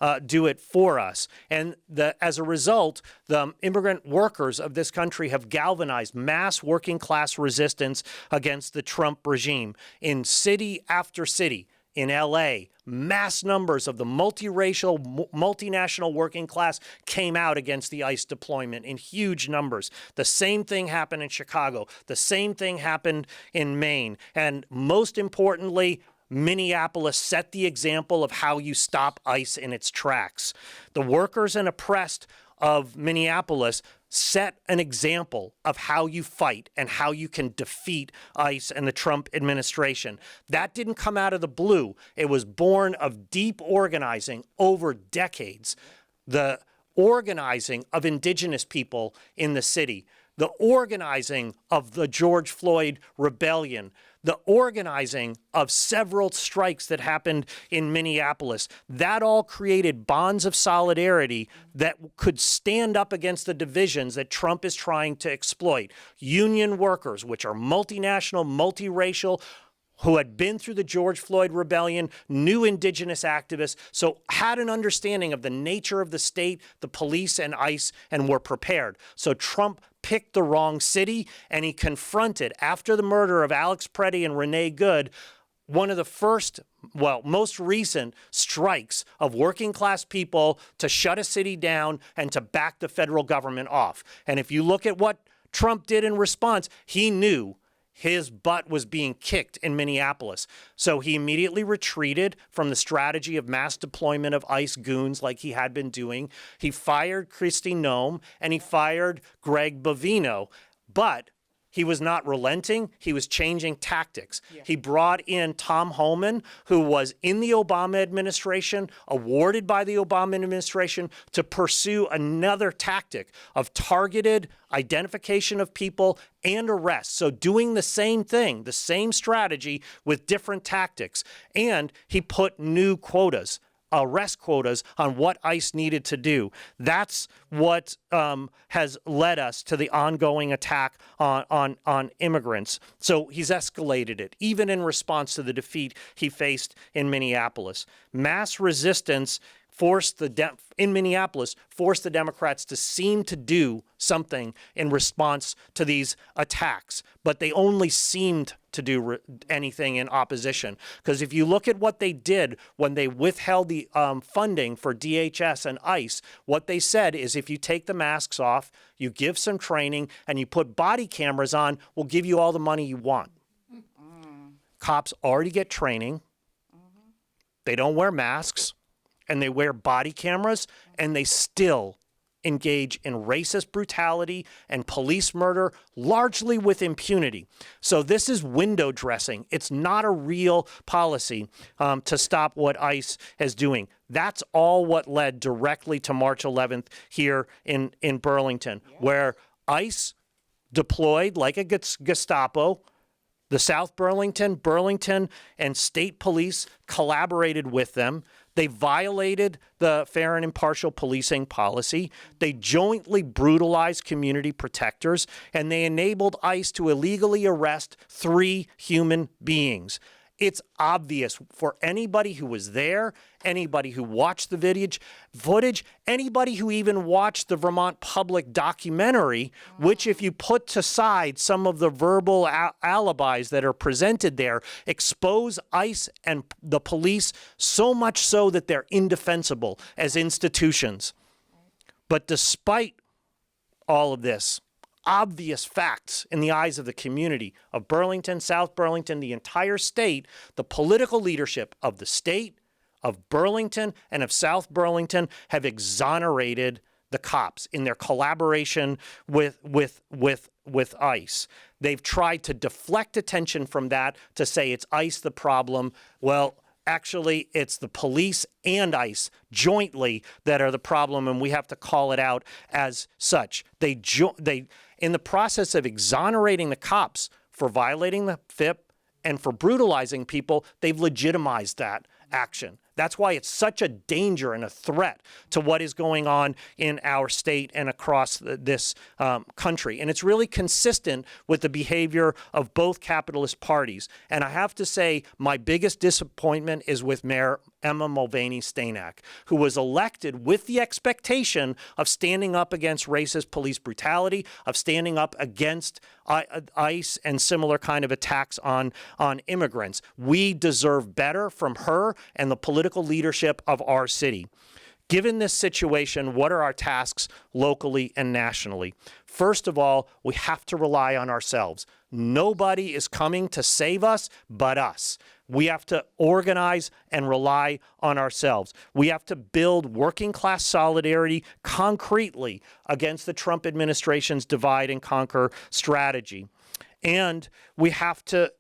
it for us. And as a result, the immigrant workers of this country have galvanized mass working class resistance against the Trump regime in city after city. In LA, mass numbers of the multiracial, multinational working class came out against the ICE deployment in huge numbers. The same thing happened in Chicago. The same thing happened in Maine. And most importantly, Minneapolis set the example of how you stop ICE in its tracks. The workers and oppressed of Minneapolis set an example of how you fight and how you can defeat ICE and the Trump administration. That didn't come out of the blue. It was born of deep organizing over decades. The organizing of indigenous people in the city, the organizing of the George Floyd rebellion, the organizing of several strikes that happened in Minneapolis, that all created bonds of solidarity that could stand up against the divisions that Trump is trying to exploit. Union workers, which are multinational, multiracial, who had been through the George Floyd rebellion, knew indigenous activists, so had an understanding of the nature of the state, the police, and ICE, and were prepared. So Trump picked the wrong city, and he confronted, after the murder of Alex Preddy and Renee Good, one of the first, most recent strikes of working class people to shut a city down and to back the federal government off. And if you look at what Trump did in response, he knew his butt was being kicked in Minneapolis. So he immediately retreated from the strategy of mass deployment of ICE goons like he had been doing. He fired Kristi Noem and he fired Greg Bovino. But he was not relenting. He was changing tactics. Yeah. He brought in Tom Homan, who was in the Obama administration, awarded by the Obama administration, to pursue another tactic of targeted identification of people and arrests. So doing the same thing, the same strategy with different tactics. And he put new quotas, arrest quotas, on what ICE needed to do. That's what has led us to the ongoing attack on immigrants. So he's escalated it, even in response to the defeat he faced in Minneapolis. Mass resistance in Minneapolis forced the Democrats to seem to do something in response to these attacks, but they only seemed to do anything in opposition. Because if you look at what they did when they withheld the funding for DHS and ICE, what they said is if you take the masks off, you give some training, and you put body cameras on, we'll give you all the money you want. Cops already get training. They don't wear masks. And they wear body cameras, and they still engage in racist brutality and police murder, largely with impunity. So this is window dressing. It's not a real policy to stop what ICE is doing. That's all what led directly to March 11th here in Burlington, where ICE deployed like a Gestapo, The South Burlington, and state police collaborated with them. They violated the fair and impartial policing policy. They jointly brutalized community protectors, and they enabled ICE to illegally arrest 3 human beings. It's obvious for anybody who was there, anybody who watched the footage, anybody who even watched the Vermont Public documentary, which, if you put aside some of the verbal alibis that are presented there, expose ICE and the police so much so that they're indefensible as institutions. But despite all of this, obvious facts in the eyes of the community of Burlington, South Burlington, the entire state, the political leadership of the state, of Burlington, and of South Burlington have exonerated the cops in their collaboration with ICE. They've tried to deflect attention from that to say it's ICE the problem. Well, actually, it's the police and ICE jointly that are the problem, and we have to call it out as such. They in the process of exonerating the cops for violating the FIPP and for brutalizing people, they've legitimized that action. That's why it's such a danger and a threat to what is going on in our state and across this country. And it's really consistent with the behavior of both capitalist parties. And I have to say, my biggest disappointment is with Mayor Emma Mulvaney-Staynak, who was elected with the expectation of standing up against racist police brutality, of standing up against ICE and similar kind of attacks on immigrants. We deserve better from her and the political leadership of our city. Given this situation, what are our tasks locally and nationally? First of all, we have to rely on ourselves. Nobody is coming to save us but us. We have to organize and rely on ourselves. We have to build working class solidarity concretely against the Trump administration's divide and conquer strategy. And we have to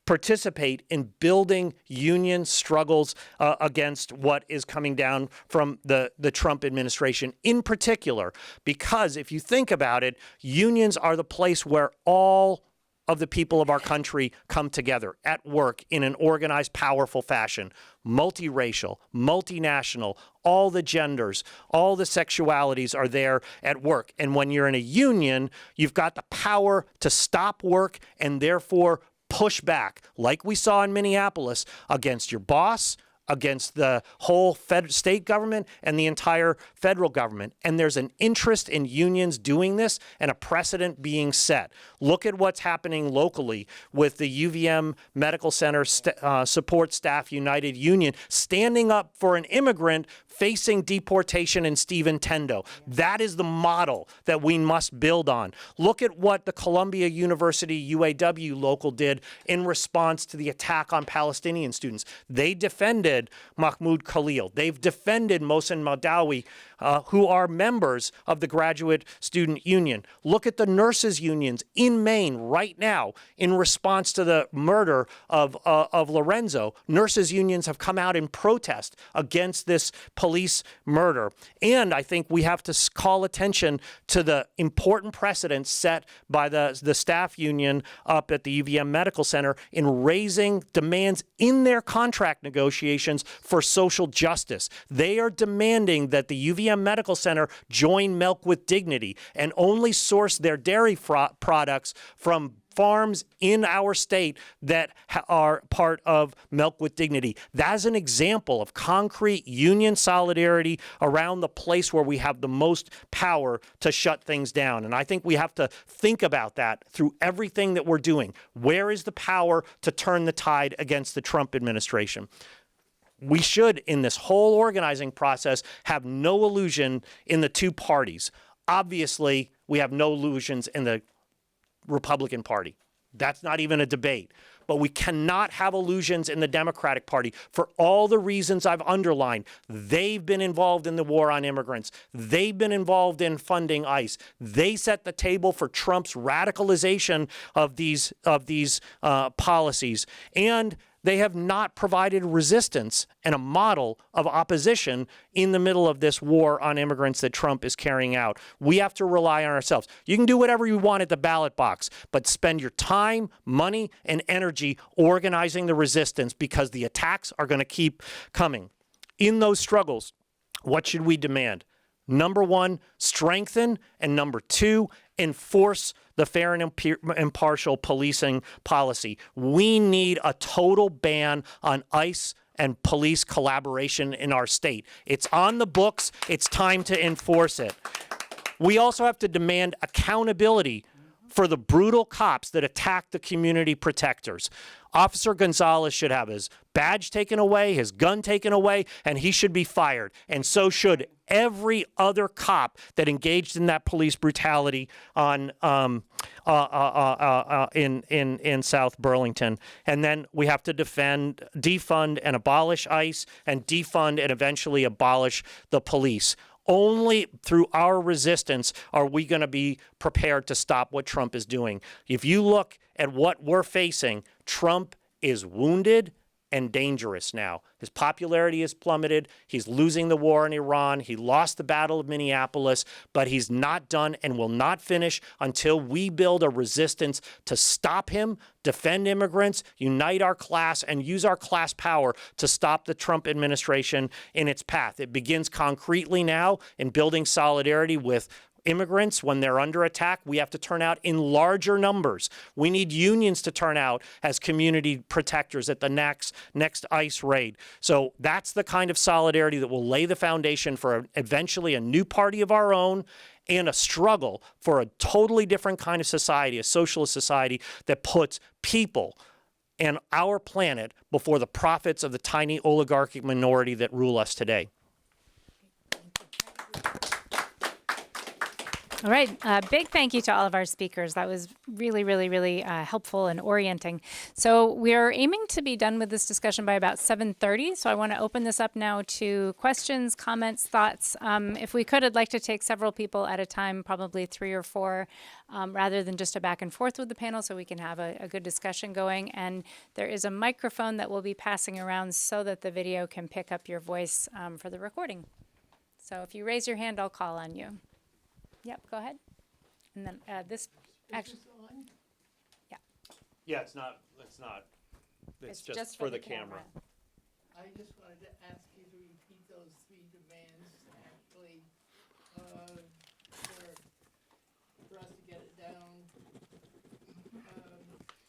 participate in building union struggles against what is coming down from the Trump administration in particular. Because if you think about it, unions are the place where all of the people of our country come together at work in an organized, powerful fashion, multiracial, multinational, all the genders, all the sexualities are there at work. And when you're in a union, you've got the power to stop work and therefore push back, like we saw in Minneapolis, against your boss, against the whole state government and the entire federal government. And there's an interest in unions doing this and a precedent being set. Look at what's happening locally with the UVM Medical Center Support Staff United Union standing up for an immigrant facing deportation in Stephen Tendo. That is the model that we must build on. Look at what the Columbia University UAW local did in response to the attack on Palestinian students. They defended Mahmoud Khalil. They've defended Mohsen Madawi, who are members of the Graduate Student Union. Look at the nurses' unions in Maine right now in response to the murder of Lorenzo. Nurses' unions have come out in protest against this police murder. And I think we have to call attention to the important precedents set by the staff union up at the UVM Medical Center in raising demands in their contract negotiations for social justice. They are demanding that the UVM Medical Center join Milk with Dignity and only source their dairy products from farms in our state that are part of Milk with Dignity. That's an example of concrete union solidarity around the place where we have the most power to shut things down. And I think we have to think about that through everything that we're doing. Where is the power to turn the tide against the Trump administration? We should, in this whole organizing process, have no illusion in the two parties. Obviously, we have no illusions in the Republican Party. That's not even a debate. But we cannot have illusions in the Democratic Party for all the reasons I've underlined. They've been involved in the war on immigrants. They've been involved in funding ICE. They set the table for Trump's radicalization of these policies. And They have not provided resistance and a model of opposition in the middle of this war on immigrants that Trump is carrying out. We have to rely on ourselves. You can do whatever you want at the ballot box, but spend your time, money, and energy organizing the resistance, because the attacks are going to keep coming. In those struggles, what should we demand? Number one, strengthen, and number two, enforce the fair and impartial policing policy. We need a total ban on ICE and police collaboration in our state. It's on the books. It's time to enforce it. We also have to demand accountability for the brutal cops that attack the community protectors. Officer Gonzalez should have his badge taken away, his gun taken away, and he should be fired. And so should every other cop that engaged in that police brutality on in South Burlington. And then we have to defund and abolish ICE, and defund and eventually abolish the police. Only through our resistance are we going to be prepared to stop what Trump is doing. If you look at what we're facing, Trump is wounded and dangerous now. His popularity has plummeted. He's losing the war in Iran. He lost the Battle of Minneapolis, but he's not done and will not finish until we build a resistance to stop him, defend immigrants, unite our class, and use our class power to stop the Trump administration in its path. It begins concretely now in building solidarity with immigrants. When they're under attack, we have to turn out in larger numbers. We need unions to turn out as community protectors at the next ICE raid. So that's the kind of solidarity that will lay the foundation for eventually a new party of our own and a struggle for a totally different kind of society, a socialist society that puts people and our planet before the profits of the tiny oligarchic minority that rule us today. All right. Big thank you to all of our speakers. That was really, really, really helpful and orienting. So we're aiming to be done with this discussion by about 7:30. So I want to open this up now to questions, comments, thoughts. If we could, I'd like to take several people at a time, probably 3 or 4, rather than just a back and forth with the panel, so we can have a good discussion going. And there is a microphone that we'll be passing around so that the video can pick up your voice for the recording. So if you raise your hand, I'll call on you. Yep, go ahead. And then this actually, yeah. Yeah, it's not. It's just for the camera. I just wanted to ask you to repeat those 3 demands, actually, for us to get it down.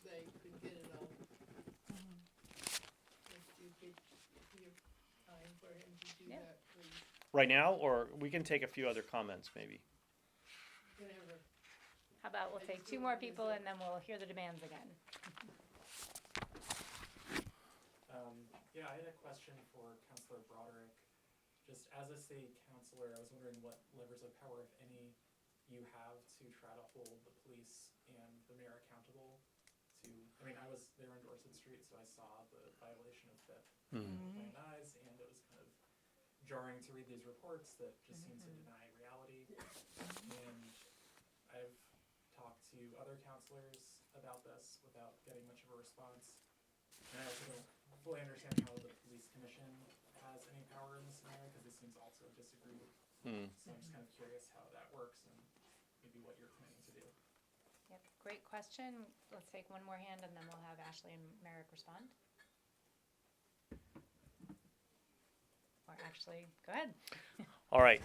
They could get it all. If you could give time for him to do that, please. Right now, or we can take a few other comments, maybe. Whatever. How about we'll take 2 more people and then we'll hear the demands again. Yeah, I had a question for Councilor Broderick. Just as a city councilor, I was wondering what levers of power, if any, you have to try to hold the police and the mayor accountable to, I mean, I was there on Dorset Street, so I saw the violation of FIPP with my own eyes, and it was kind of jarring to read these reports that just seem to deny reality. And I've talked to other counselors about this without getting much of a response. And I also don't fully understand how the police commission has any power in this scenario, because it seems also disagree. So I'm just kind of curious how that works and maybe what you're planning to do. Yep, great question. Let's take one more hand and then we'll have Ashley and Merrick respond. Or actually, go ahead. All right.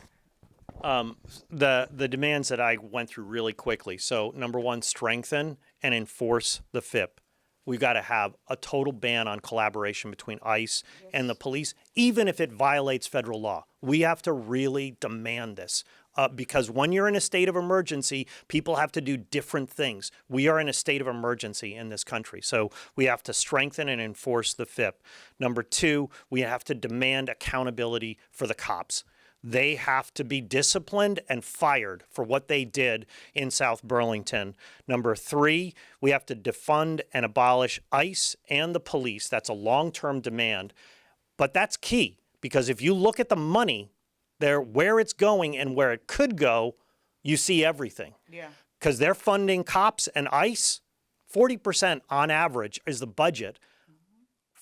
The demands that I went through really quickly. So number one, strengthen and enforce the FIPP. We've got to have a total ban on collaboration between ICE and the police, even if it violates federal law. We have to really demand this. Because when you're in a state of emergency, people have to do different things. We are in a state of emergency in this country. So we have to strengthen and enforce the FIPP. Number 2, we have to demand accountability for the cops. They have to be disciplined and fired for what they did in South Burlington. Number 3, we have to defund and abolish ICE and the police. That's a long-term demand. But that's key, because if you look at the money there, where it's going and where it could go, you see everything. Yeah. Because they're funding cops and ICE. 40% on average is the budget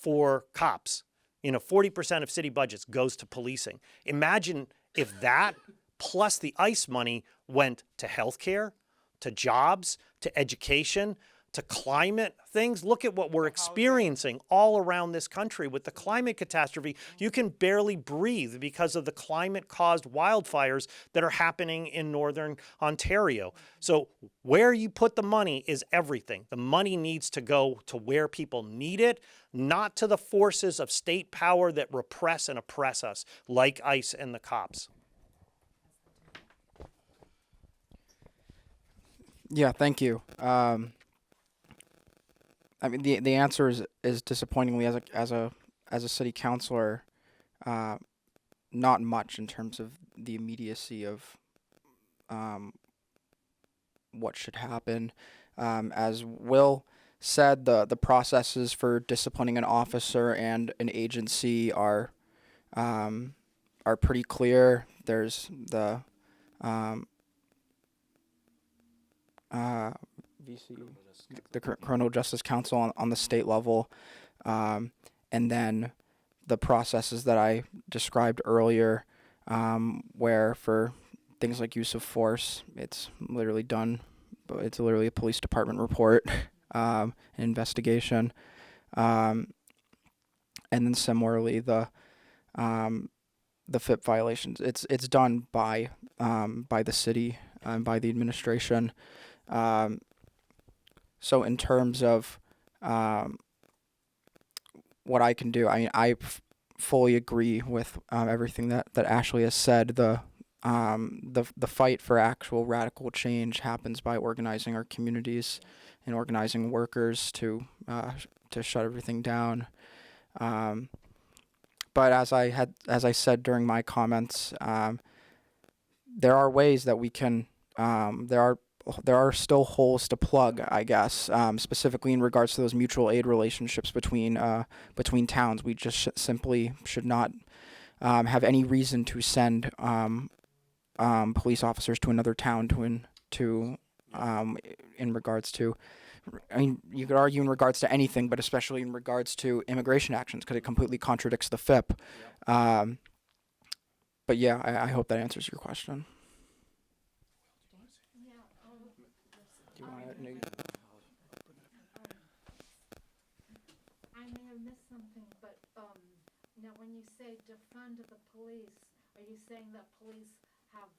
for cops. 40% of city budgets goes to policing. Imagine if that plus the ICE money went to healthcare, to jobs, to education, to climate things. Look at what we're experiencing all around this country with the climate catastrophe. You can barely breathe because of the climate-caused wildfires that are happening in northern Ontario. So where you put the money is everything. The money needs to go to where people need it, not to the forces of state power that repress and oppress us, like ICE and the cops. Yeah, thank you. I mean, the answer is disappointingly as a city councilor, not much in terms of the immediacy of what should happen. As Will said, the processes for disciplining an officer and an agency are pretty clear. There's the the Criminal Justice Council on the state level, and then the processes that I described earlier, where for things like use of force, it's literally a police department report, an investigation, and then similarly the FIPP violations. It's done by the city and by the administration. So in terms of what I can do, I fully agree with everything that Ashley has said. The fight for actual radical change happens by organizing our communities and organizing workers to shut everything down. But as I said during my comments, there are ways that we can. There are still holes to plug, I guess, specifically in regards to those mutual aid relationships between towns. We just simply should not have any reason to send police officers to another town in regards to. I mean, you could argue in regards to anything, but especially in regards to immigration actions, because it completely contradicts the FIPP. But yeah, I hope that answers your question. I may have missed something, but now when you say defund the police, are you saying that police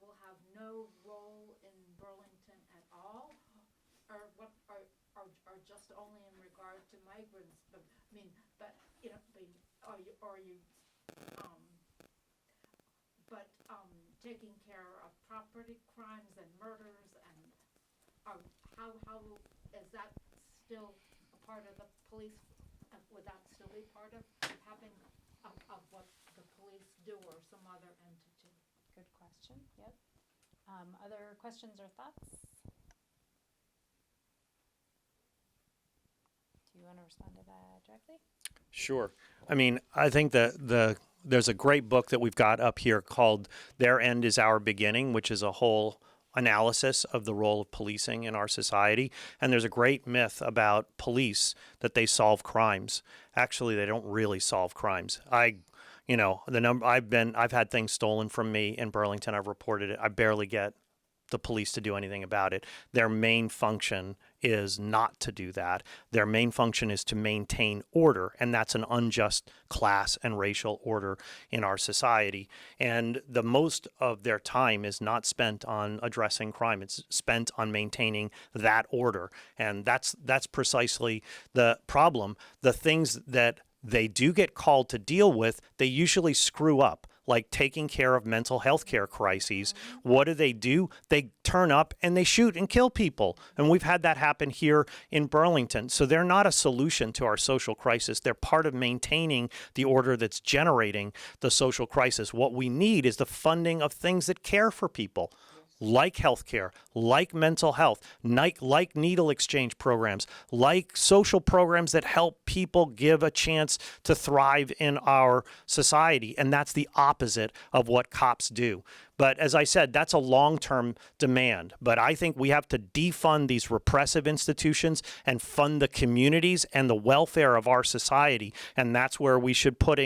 will have no role in Burlington at all, or what? Or just only in regard to migrants? But are you taking care of property crimes and murders and how is that still a part of the police? Would that still be part of having of what the police do or some other entity? Good question. Yep. Other questions or thoughts? Do you want to respond to that directly? Sure. I mean, I think that there's a great book that we've got up here called Their End is Our Beginning, which is a whole analysis of the role of policing in our society. And there's a great myth about police that they solve crimes. Actually, they don't really solve crimes. I've had things stolen from me in Burlington. I've reported it. I barely get the police to do anything about it. Their main function is not to do that. Their main function is to maintain order, and that's an unjust class and racial order in our society. And the most of their time is not spent on addressing crime. It's spent on maintaining that order. And that's precisely the problem. The things that they do get called to deal with, they usually screw up, like taking care of mental health care crises. What do? They turn up and they shoot and kill people. And we've had that happen here in Burlington. So they're not a solution to our social crisis. They're part of maintaining the order that's generating the social crisis. What we need is the funding of things that care for people. like healthcare, like mental health, like needle exchange programs, like social programs that help people give a chance to thrive in our society. And that's the opposite of what cops do. But as I said, that's a long-term demand. But I think we have to defund these repressive institutions and fund the communities and the welfare of our society. And that's where we should put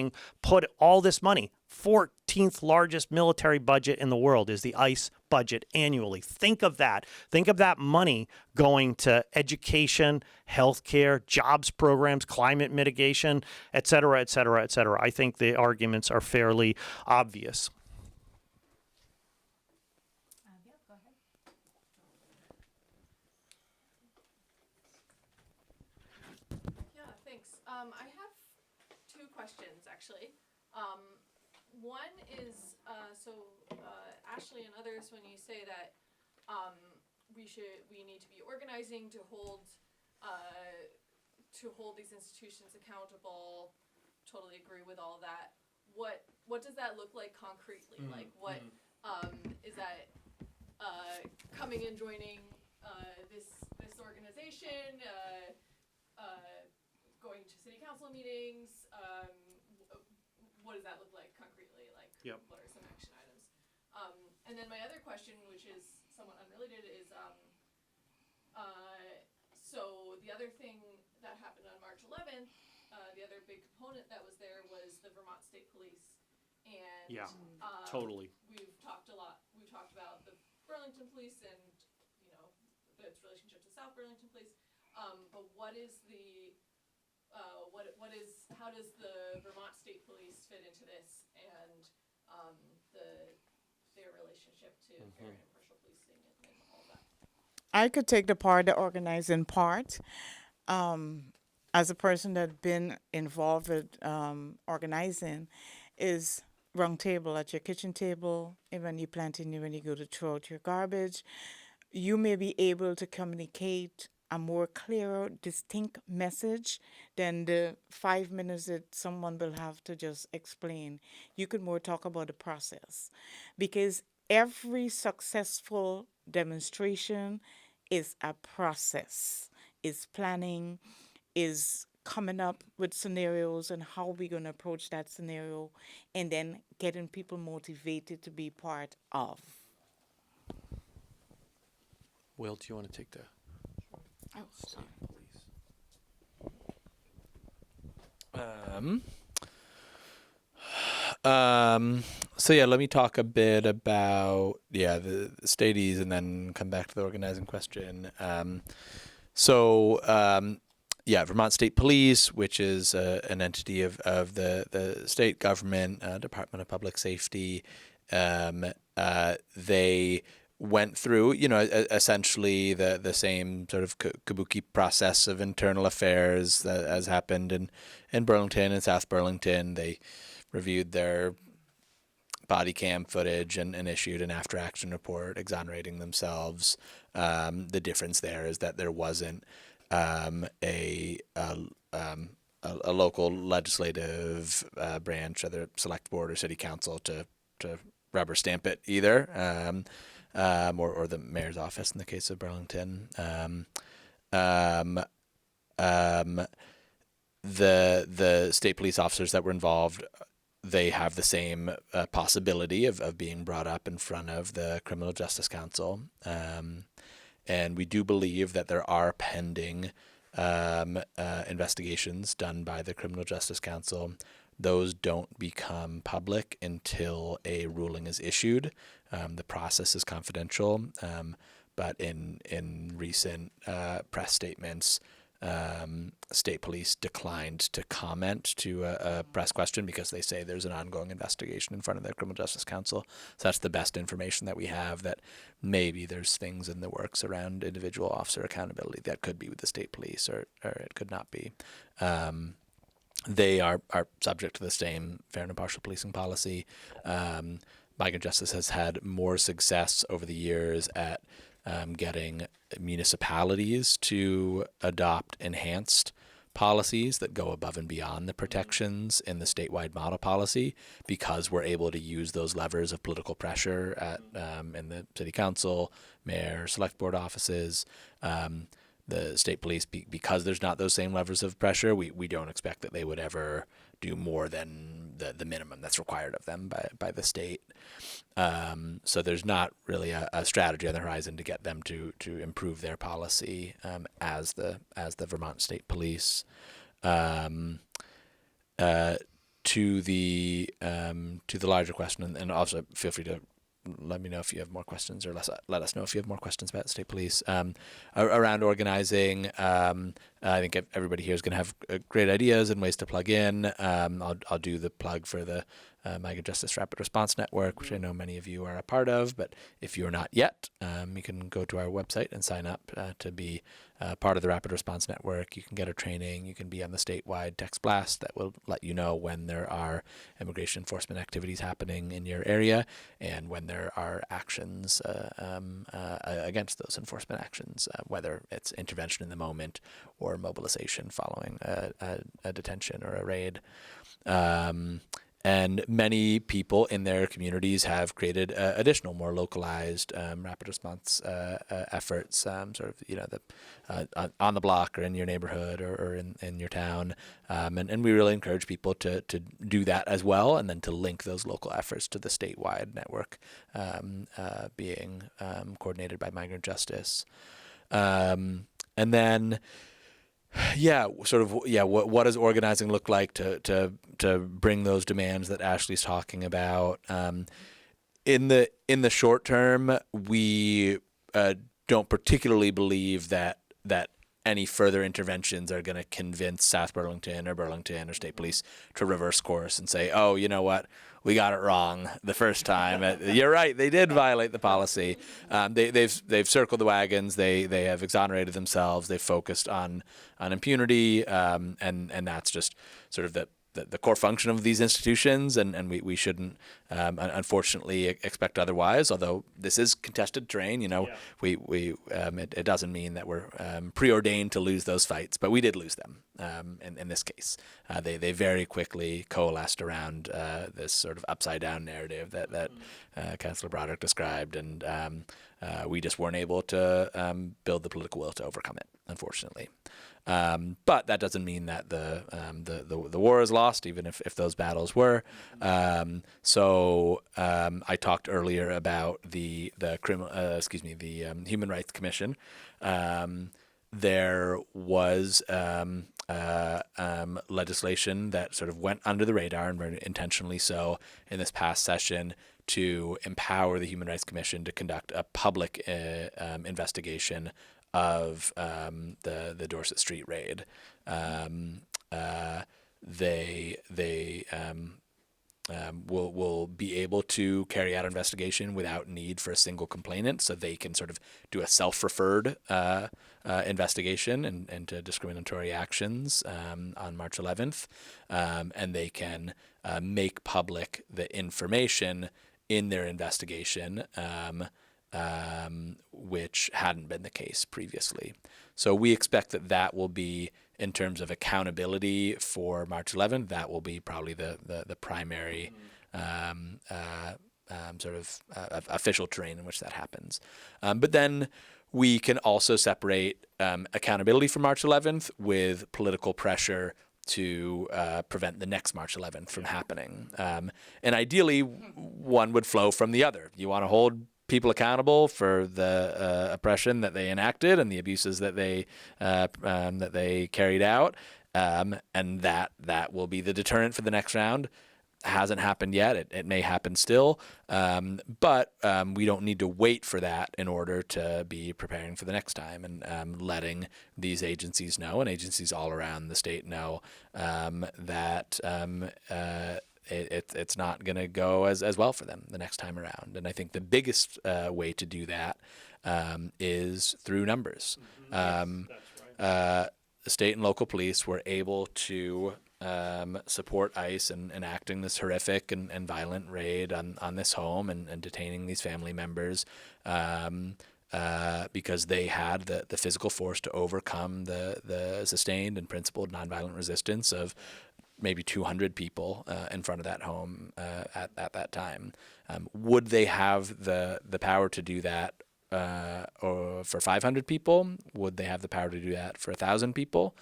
all this money. 14th largest military budget in the world is the ICE budget annually. Think of that. Think of that money going to education, healthcare, jobs programs, climate mitigation, et cetera, et cetera, et cetera. I think the arguments are fairly obvious. Yeah, thanks. I have two questions actually. One is, Ashley and others, when you say that we need to be organizing to hold these institutions accountable. Totally agree with all that. What does that look like concretely? Like what is that coming and joining this organization? Going to city council meetings? What does that look like concretely? Like, what are some action items? And then my other question, which is somewhat unrelated, is so the other thing that happened on March 11th, the other big component that was there was the Vermont State Police. And Totally. We've talked about the Burlington Police and its relationship to South Burlington Police. But what is the how does the Vermont State Police fit into this, and their relationship to fair and impartial policing and all that? I could take the organizing part. As a person that's been involved with organizing, is round table at your kitchen table, and when you planting, when you go to throw out your garbage, you may be able to communicate a more clearer, distinct message than the 5 minutes that someone will have to just explain. You could more talk about the process, because every successful demonstration is a process, is planning, is coming up with scenarios and how we're going to approach that scenario, and then getting people motivated to be part of. Will, do you want to take the... Oh, sorry. So yeah, let me talk a bit about the staties and then come back to the organizing question. Vermont State Police, which is an entity of the state government, Department of Public Safety, they went through, essentially the same sort of kabuki process of internal affairs that as happened in Burlington and South Burlington. They reviewed their body cam footage and issued an after action report exonerating themselves. The difference there is that there wasn't a local legislative branch, either select board or city council, to rubber stamp it either. Or the mayor's office in the case of Burlington. The state police officers that were involved, they have the same possibility of being brought up in front of the Criminal Justice Council. And we do believe that there are pending investigations done by the Criminal Justice Council. Those don't become public until a ruling is issued. The process is confidential, but in recent press statements, state police declined to comment to a press question because they say there's an ongoing investigation in front of the Criminal Justice Council. So that's the best information that we have, that maybe there's things in the works around individual officer accountability that could be with the state police or it could not be. They are subject to the same fair and impartial policing policy. Migrant Justice has had more success over the years at getting municipalities to adopt enhanced policies that go above and beyond the protections in the statewide model policy, because we're able to use those levers of political pressure at in the city council, mayor, select board offices, the state police, because there's not those same levers of pressure. We don't expect that they would ever do more than the minimum that's required of them by the state. So there's not really a strategy on the horizon to get them to improve their policy as the Vermont State Police. To the larger question, and also feel free to let me know if you have more questions, or let us know if you have more questions about the state police. Around organizing, I think everybody here is going to have great ideas and ways to plug in. I'll do the plug for the Migrant Justice Rapid Response Network, which I know many of you are a part of, but if you're not yet, you can go to our website and sign up to be part of the Rapid Response Network. You can get a training. You can be on the statewide text blast that will let you know when there are immigration enforcement activities happening in your area and when there are actions against those enforcement actions, whether it's intervention in the moment or mobilization following a detention or a raid. And many people in their communities have created additional, more localized rapid response efforts, sort of, on the block or in your neighborhood or in your town. And we really encourage people to do that as well, and then to link those local efforts to the statewide network being coordinated by Migrant Justice. And then, what does organizing look like to bring those demands that Ashley's talking about? In the short term, we don't particularly believe that any further interventions are going to convince South Burlington or State Police to reverse course and say, oh, you know what, we got it wrong the first time. You're right, they did violate the policy. They've circled the wagons. They have exonerated themselves. They've focused on impunity, and that's just sort of the core function of these institutions, and we shouldn't unfortunately expect otherwise. Although this is contested terrain, it doesn't mean that we're preordained to lose those fights, but we did lose them in this case. They very quickly coalesced around this sort of upside down narrative that Councillor Broderick described, and we just weren't able to build the political will to overcome it, unfortunately. But that doesn't mean that the war is lost, even if those battles were. So I talked earlier about the Human Rights Commission. There was legislation that sort of went under the radar, and very intentionally so, in this past session, to empower the Human Rights Commission to conduct a public investigation of the Dorset Street raid. They will be able to carry out investigation without need for a single complainant, so they can sort of do a self-referred investigation into discriminatory actions on March 11th, and they can make public the information in their investigation, which hadn't been the case previously. So we expect that will be, in terms of accountability for March 11th, that will be probably the primary sort of official terrain in which that happens. But then we can also separate accountability for March 11th with political pressure to prevent the next March 11th from happening. And ideally, one would flow from the other. You want to hold people accountable for the oppression that they enacted and the abuses that they carried out, and that will be the deterrent for the next round. Hasn't happened yet. It may happen still, but we don't need to wait for that in order to be preparing for the next time, and letting these agencies know, and agencies all around the state know, that it's not going to go as well for them the next time around. And I think the biggest way to do that is through numbers. Yes, that's right. The state and local police were able to support ICE in enacting this horrific and violent raid on this home and detaining these family members because they had the physical force to overcome the sustained and principled nonviolent resistance of maybe 200 people in front of that home at that time. Would they have the power to do that or for 500 people? Would they have the power to do that for 1,000 people?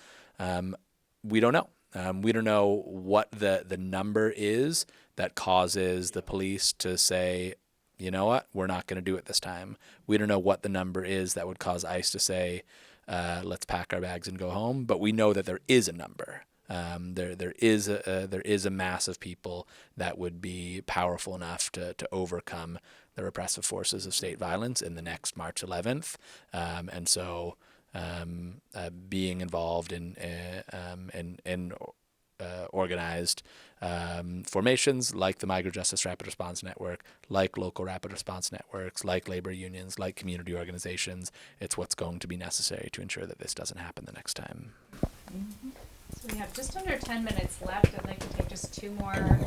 We don't know. We don't know what the number is that causes the police to say, you know what, we're not going to do it this time. We don't know what the number is that would cause ICE to say, let's pack our bags and go home. But we know that there is a number. There is a mass of people that would be powerful enough to overcome the repressive forces of state violence in the next March 11th. And so being involved in organized formations like the Migrant Justice Rapid Response Network, like local rapid response networks, like labor unions, like community organizations, it's what's going to be necessary to ensure that this doesn't happen the next time. Mm-hmm. So we have just under 10 minutes left. I'd like to take just two more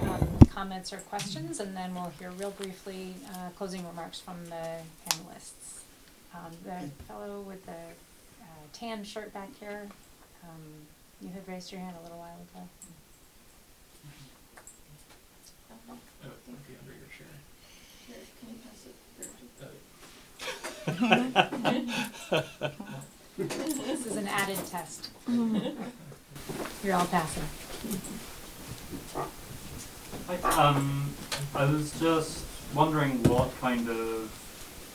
comments or questions, and then we'll hear real briefly closing remarks from the panelists. The fellow with the tan shirt back here, you had raised your hand a little while ago. It might be under your chair. This is an added test. You're all passing. I was just wondering what kind of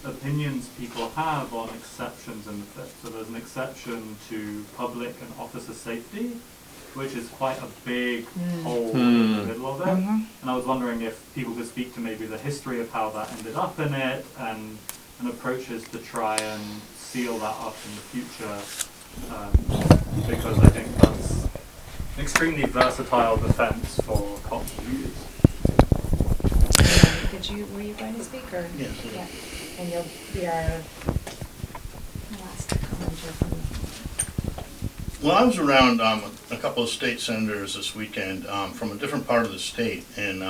opinions people have on exceptions in the FIPP. So there's an exception to public and officer safety, which is quite a big hole in the middle of it. And I was wondering if people could speak to maybe the history of how that ended up in it and approaches to try and seal that up in the future, because I think that's an extremely versatile defense for cops to use. Were you going to speak or? Yes. Yeah. And you'll be our last commenter from Well, I was around a couple of state senators this weekend from a different part of the state, and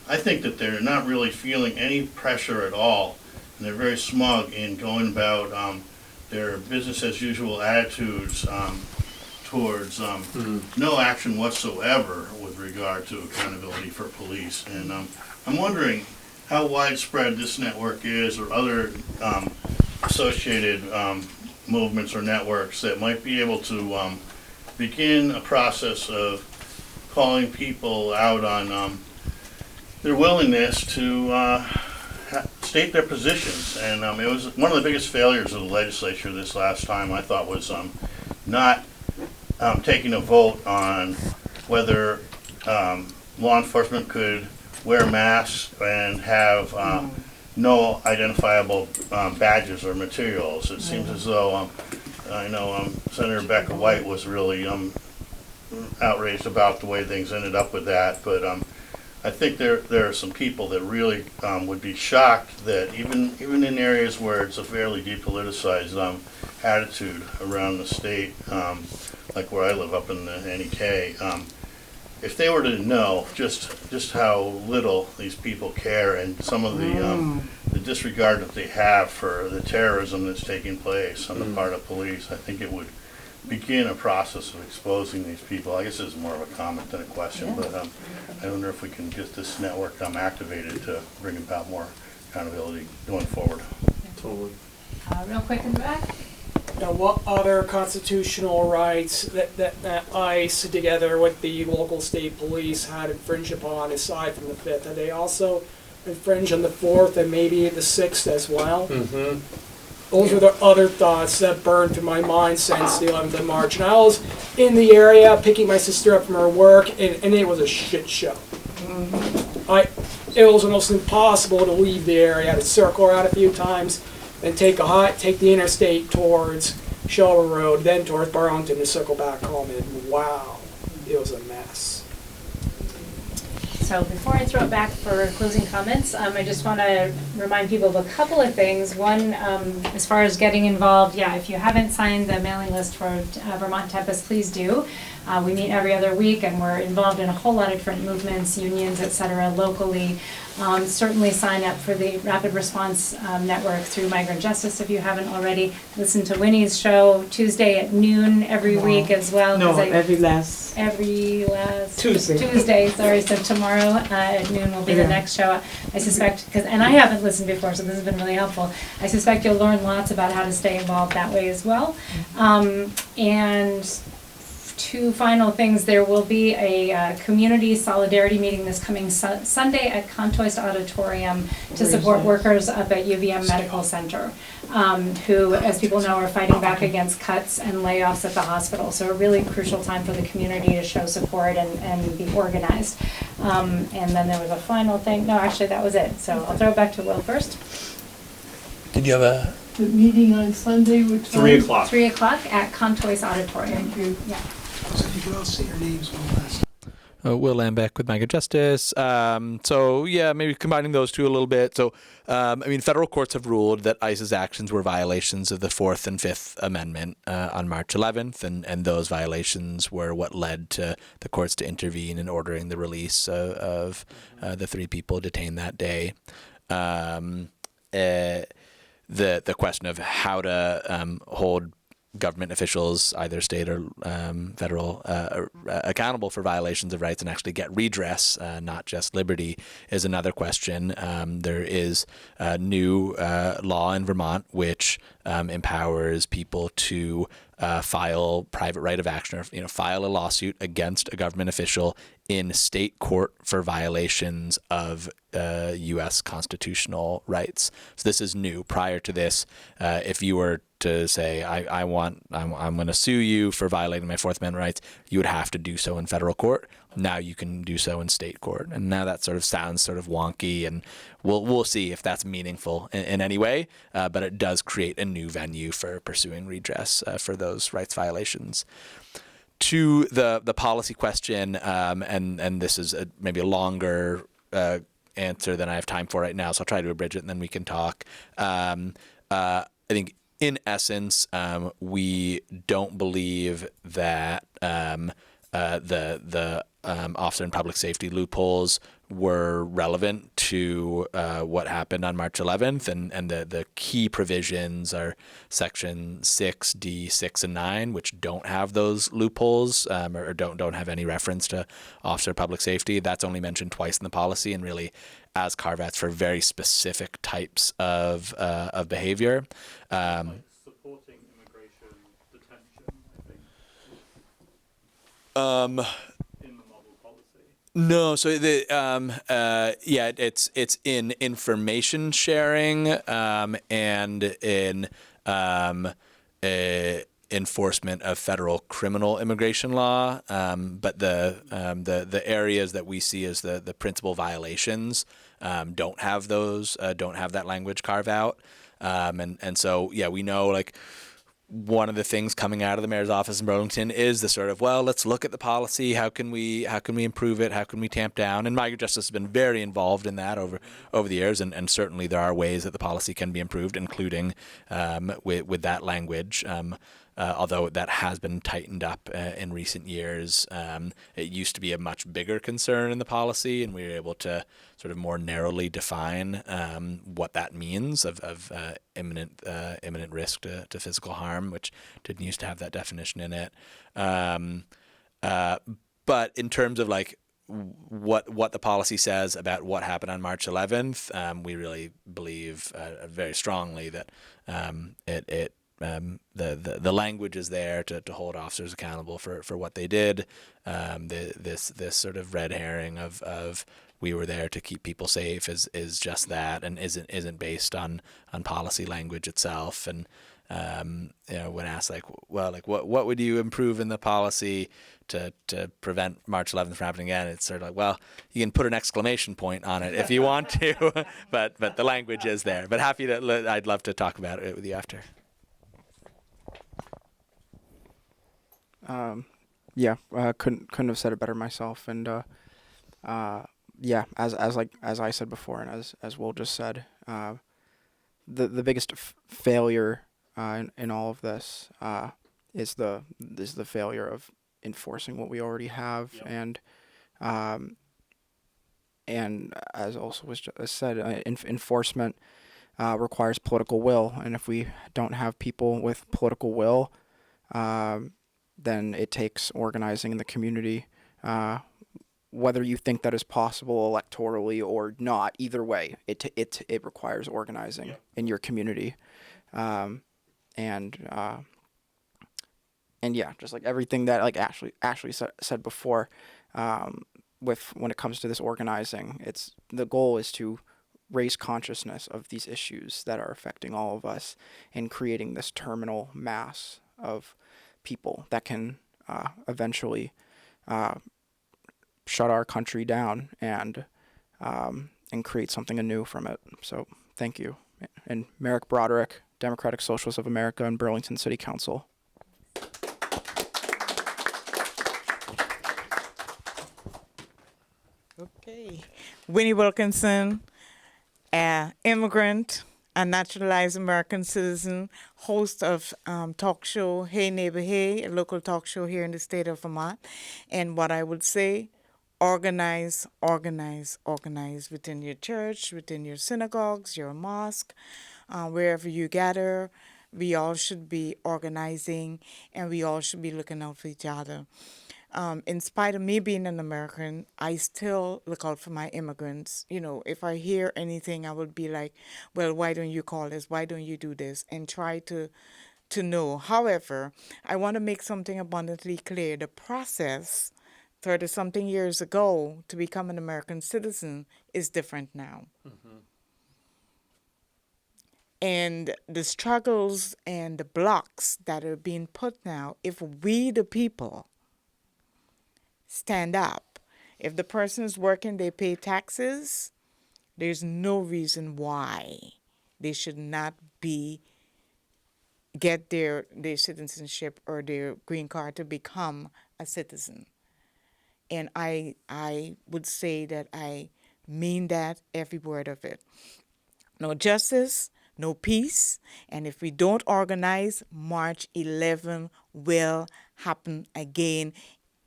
I think that they're not really feeling any pressure at all, and they're very smug in going about their business as usual attitudes towards no action whatsoever with regard to accountability for police. And I'm wondering how widespread this network is, or other associated movements or networks that might be able to begin a process of calling people out on their willingness to state their positions. And it was one of the biggest failures of the legislature this last time, I thought, was not taking a vote on whether law enforcement could wear masks and have no identifiable badges or materials. It seems as though I know Senator Rebecca White was really outraged about the way things ended up with that, but I think there are some people that really would be shocked that even in areas where it's a fairly depoliticized attitude around the state, like where I live up in the NEK, if they were to know just how little these people care and some of the disregard that they have for the terrorism that's taking place on the part of police, I think it would begin a process of exposing these people. I guess this is more of a comment than a question, but I wonder if we can get this network activated to bring about more accountability going forward. Totally. real quick in the back. Now, what other constitutional rights that ICE, together with the local state police, had infringed upon aside from the 5th? Have they also infringed on the 4th and maybe the 6th as well? Mm-hmm. Those were the other thoughts that burned through my mind since the 11th of March. And I was in the area picking my sister up from her work, and it was a shit show. It was almost impossible to leave the area. I had to circle around a few times, then take the interstate towards Shelburne Road, then towards Burlington to circle back home. And wow, it was a mess. So before I throw it back for closing comments, I just want to remind people of a couple of things. One, as far as getting involved, if you haven't signed the mailing list for Vermont Tempest, please do. We meet every other week, and we're involved in a whole lot of different movements, unions, et cetera, locally. Certainly sign up for the Rapid Response Network through Migrant Justice if you haven't already. Listen to Winnie's show Tuesday at noon every week as well. No, every last Tuesday, sorry, so tomorrow at noon will be the next show. I suspect, and I haven't listened before, so this has been really helpful. I suspect you'll learn lots about how to stay involved that way as well. And two final things, there will be a community solidarity meeting this coming Sunday at Contoist Auditorium to support workers up at UVM Medical Center, who, as people know, are fighting back against cuts and layoffs at the hospital. So a really crucial time for the community to show support and be organized. And then there was a final thing. No, actually, that was it. So I'll throw it back to Will first. Did you have a... The meeting on Sunday, which 3 o'clock. 3 o'clock at Contoist Auditorium. Thank you. Yeah. So if you could all say your names one last time. Will Lambeck with Migrant Justice. So yeah, maybe combining those two a little bit. So I mean, federal courts have ruled that ICE's actions were violations of the 4th and 5th Amendment on March 11th, and those violations were what led to the courts to intervene in ordering the release of the 3 people detained that day. The question of how to hold government officials, either state or federal, accountable for violations of rights and actually get redress, not just liberty, is another question. There is a new law in Vermont which empowers people to file private right of action, or file a lawsuit against a government official in state court for violations of U.S. constitutional rights. So this is new. Prior to this, if you were to say, I'm going to sue you for violating my 4th Amendment rights, you would have to do so in federal court. Now you can do so in state court. And now that sort of sounds sort of wonky, and we'll see if that's meaningful in any way, but it does create a new venue for pursuing redress for those rights violations. To the policy question, and this is maybe a longer answer than I have time for right now, so I'll try to abridge it and then we can talk. I think in essence, we don't believe that the officer in public safety loopholes were relevant to what happened on March 11th, and the key provisions are Section 6D, 6, and 9, which don't have those loopholes, or don't have any reference to officer public safety. That's only mentioned twice in the policy, and really as carve-outs for very specific types of behavior. Supporting immigration detention, I think. In the model policy. No, so it's in information sharing and in enforcement of federal criminal immigration law, but the areas that we see as the principal violations don't have that language carve out, and so yeah, we know, like, one of the things coming out of the mayor's office in Burlington is the sort of, well, let's look at the policy. How can we improve it? How can we tamp down? And Migrant Justice has been very involved in that over the years, and certainly there are ways that the policy can be improved, including with that language. Although that has been tightened up in recent years. It used to be a much bigger concern in the policy, and we were able to sort of more narrowly define what that means of imminent risk to physical harm, which didn't used to have that definition in it. But in terms of like what the policy says about what happened on March 11th, we really believe very strongly that the language is there to hold officers accountable for what they did. This sort of red herring of we were there to keep people safe is just that, and isn't based on policy language itself. And when asked what would you improve in the policy to prevent March 11th from happening again, it's sort of like, well, you can put an exclamation point on it if you want to, but the language is there. But I'd love to talk about it with you after. Couldn't have said it better myself. And as I said before, and as Will just said, the biggest failure in all of this is the failure of enforcing what we already have. Yep. and as also was said, enforcement requires political will, and if we don't have people with political will, then it takes organizing in the community, whether you think that is possible electorally or not. Either way, it requires organizing in your community, and yeah, just like everything that like Ashley said before, with when it comes to this organizing, the goal is to raise consciousness of these issues that are affecting all of us and creating this terminal mass of people that can eventually shut our country down and create something anew from it. So thank you. And Merrick Broderick, Democratic Socialists of America and Burlington City Council. Okay. Winnie Wilkinson, immigrant, a naturalized American citizen, host of talk show Hey Neighbor Hey, a local talk show here in the state of Vermont. And what I would say, organize, organize, organize within your church, within your synagogues, your mosque, wherever you gather. We all should be organizing, and we all should be looking out for each other. In spite of me being an American, I still look out for my immigrants. You know, if I hear anything, I would be like, well, why don't you call this? Why don't you do this? And try to know. However, I want to make something abundantly clear. The process 30-something years ago to become an American citizen is different now. Mm-hmm. And the struggles and the blocks that are being put now, if we, the people, stand up. If the person is working, they pay taxes, there's no reason why they should not get their citizenship or their green card to become a citizen. And I would say that I mean that, every word of it. No justice, no peace, and if we don't organize, March 11 will happen again.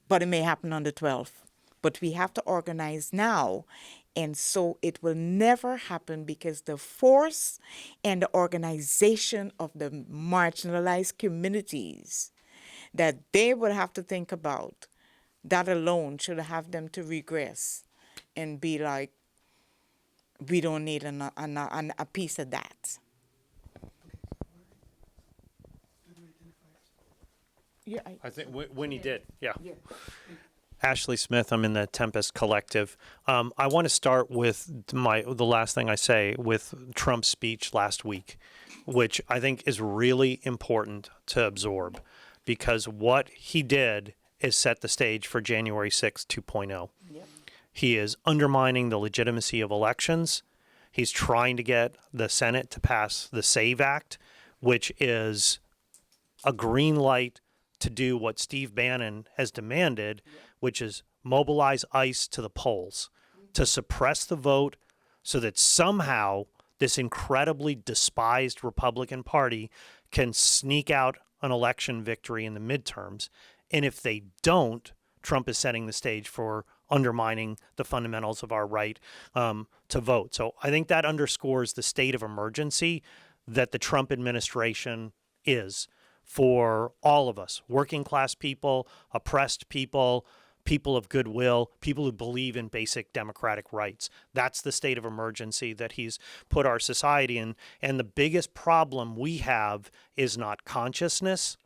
But it may happen on the 12th. But we have to organize now. And so it will never happen because the force and the organization of the marginalized communities that they would have to think about, that alone should have them to regress and be like, we don't need a piece of that. Yeah, I think Winnie did. Yeah. Ashley Smith. I'm in the Tempest Collective. I want to start with the last thing I say with Trump's speech last week, which I think is really important to absorb, because what he did is set the stage for January 6th 2.0. Yep. He is undermining the legitimacy of elections. He's trying to get the Senate to pass the SAVE Act, which is a green light to do what Steve Bannon has demanded, which is mobilize ICE to the polls, to suppress the vote so that somehow this incredibly despised Republican Party can sneak out an election victory in the midterms. And if they don't, Trump is setting the stage for undermining the fundamentals of our right to vote. So I think that underscores the state of emergency that the Trump administration is for all of us, working class people, oppressed people, people of goodwill, people who believe in basic democratic rights. That's the state of emergency that he's put our society in. And the biggest problem we have is not consciousness,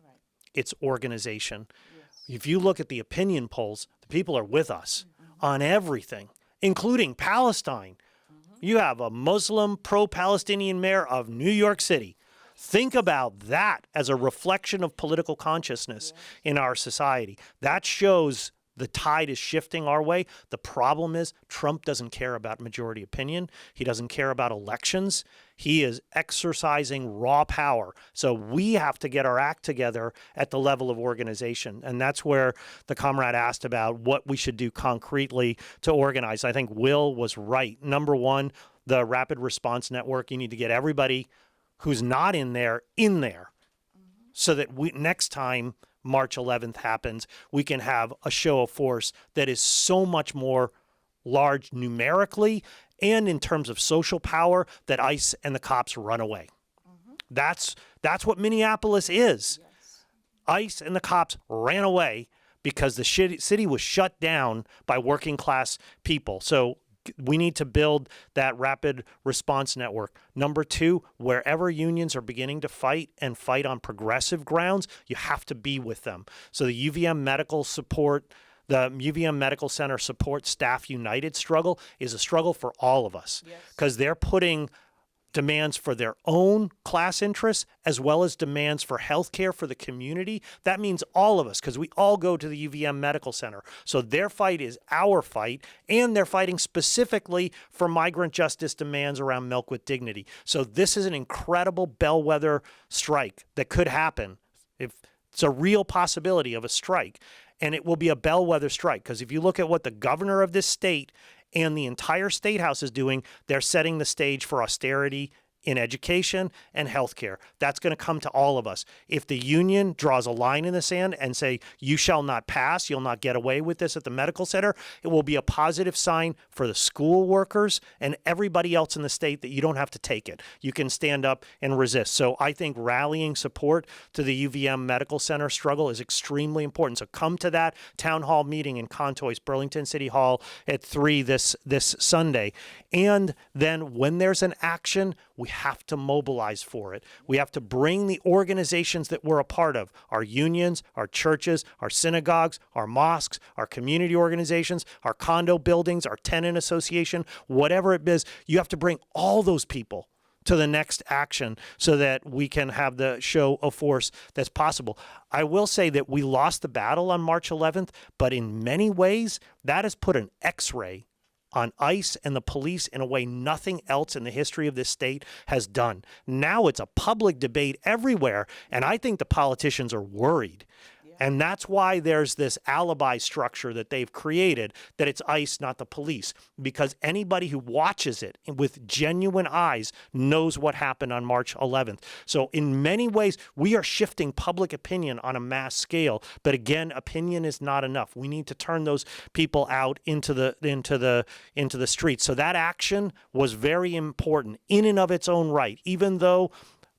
it's organization. Yes. If you look at the opinion polls, the people are with us on everything, including Palestine. You have a Muslim pro-Palestinian mayor of New York City. Think about that as a reflection of political consciousness in our society. That shows the tide is shifting our way. The problem is Trump doesn't care about majority opinion. He doesn't care about elections. He is exercising raw power. So we have to get our act together at the level of organization. And that's where the comrade asked about what we should do concretely to organize. I think Will was right. Number one, the Rapid Response Network, you need to get everybody who's not in there, so that next time March 11th happens, we can have a show of force that is so much more large numerically and in terms of social power that ICE and the cops run away. That's what Minneapolis is. ICE and the cops ran away because the city was shut down by working class people. So we need to build that rapid response network. Number two, wherever unions are beginning to fight and fight on progressive grounds, you have to be with them. So the UVM Medical Support, the UVM Medical Center Support Staff United struggle is a struggle for all of us because they're putting demands for their own class interests as well as demands for health care for the community. That means all of us because we all go to the UVM Medical Center. So their fight is our fight, and they're fighting specifically for migrant justice demands around Milk with Dignity. So this is an incredible bellwether strike that could happen. If it's a real possibility of a strike, and it will be a bellwether strike because if you look at what the governor of this state and the entire state house is doing, they're setting the stage for austerity in education and healthcare. That's going to come to all of us. If the union draws a line in the sand and say, you shall not pass, you'll not get away with this at the medical center, it will be a positive sign for the school workers and everybody else in the state that you don't have to take it. You can stand up and resist. So I think rallying support to the UVM Medical Center struggle is extremely important. So come to that town hall meeting in Contois, Burlington City Hall at 3 this Sunday. And then when there's an action, we have to mobilize for it. We have to bring the organizations that we're a part of, our unions, our churches, our synagogues, our mosques, our community organizations, our condo buildings, our tenant association, whatever it is. You have to bring all those people to the next action so that we can have the show of force that's possible. I will say that we lost the battle on March 11th, but in many ways, that has put an X-ray on ICE and the police in a way nothing else in the history of this state has done. Now it's a public debate everywhere, and I think the politicians are worried. And that's why there's this alibi structure that they've created, that it's ICE, not the police, because anybody who watches it with genuine eyes knows what happened on March 11th. So in many ways, we are shifting public opinion on a mass scale. But again, opinion is not enough. We need to turn those people out into the streets. So that action was very important in and of its own right, even though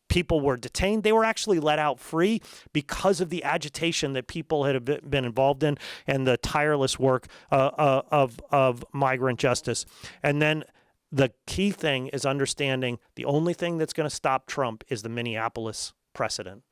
people were detained. They were actually let out free because of the agitation that people had been involved in and the tireless work of migrant justice. And then the key thing is understanding the only thing that's going to stop Trump is the Minneapolis precedent.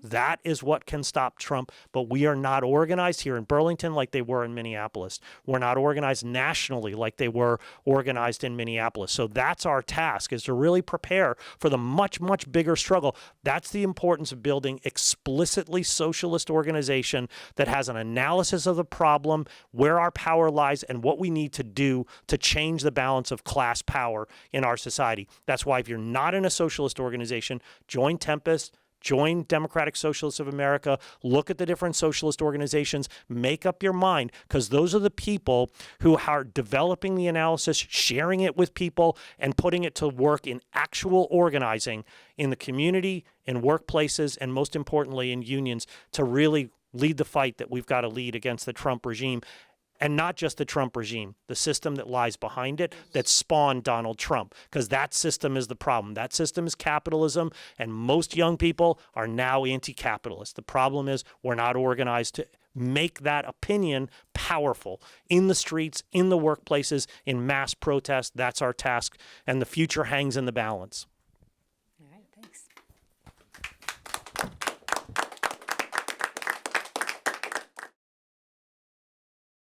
That is what can stop Trump, but we are not organized here in Burlington like they were in Minneapolis. We're not organized nationally like they were organized in Minneapolis. So that's our task, is to really prepare for the much, much bigger struggle. That's the importance of building explicitly socialist organization that has an analysis of the problem, where our power lies, and what we need to do to change the balance of class power in our society. That's why if you're not in a socialist organization, join Tempest, join Democratic Socialists of America, look at the different socialist organizations, make up your mind, because those are the people who are developing the analysis, sharing it with people, and putting it to work in actual organizing in the community, in workplaces, and most importantly in unions to really lead the fight that we've got to lead against the Trump regime. And not just the Trump regime, the system that lies behind it that spawned Donald Trump, because that system is the problem. That system is capitalism, and most young people are now anti-capitalist. The problem is we're not organized to make that opinion powerful in the streets, in the workplaces, in mass protest. That's our task, and the future hangs in the balance.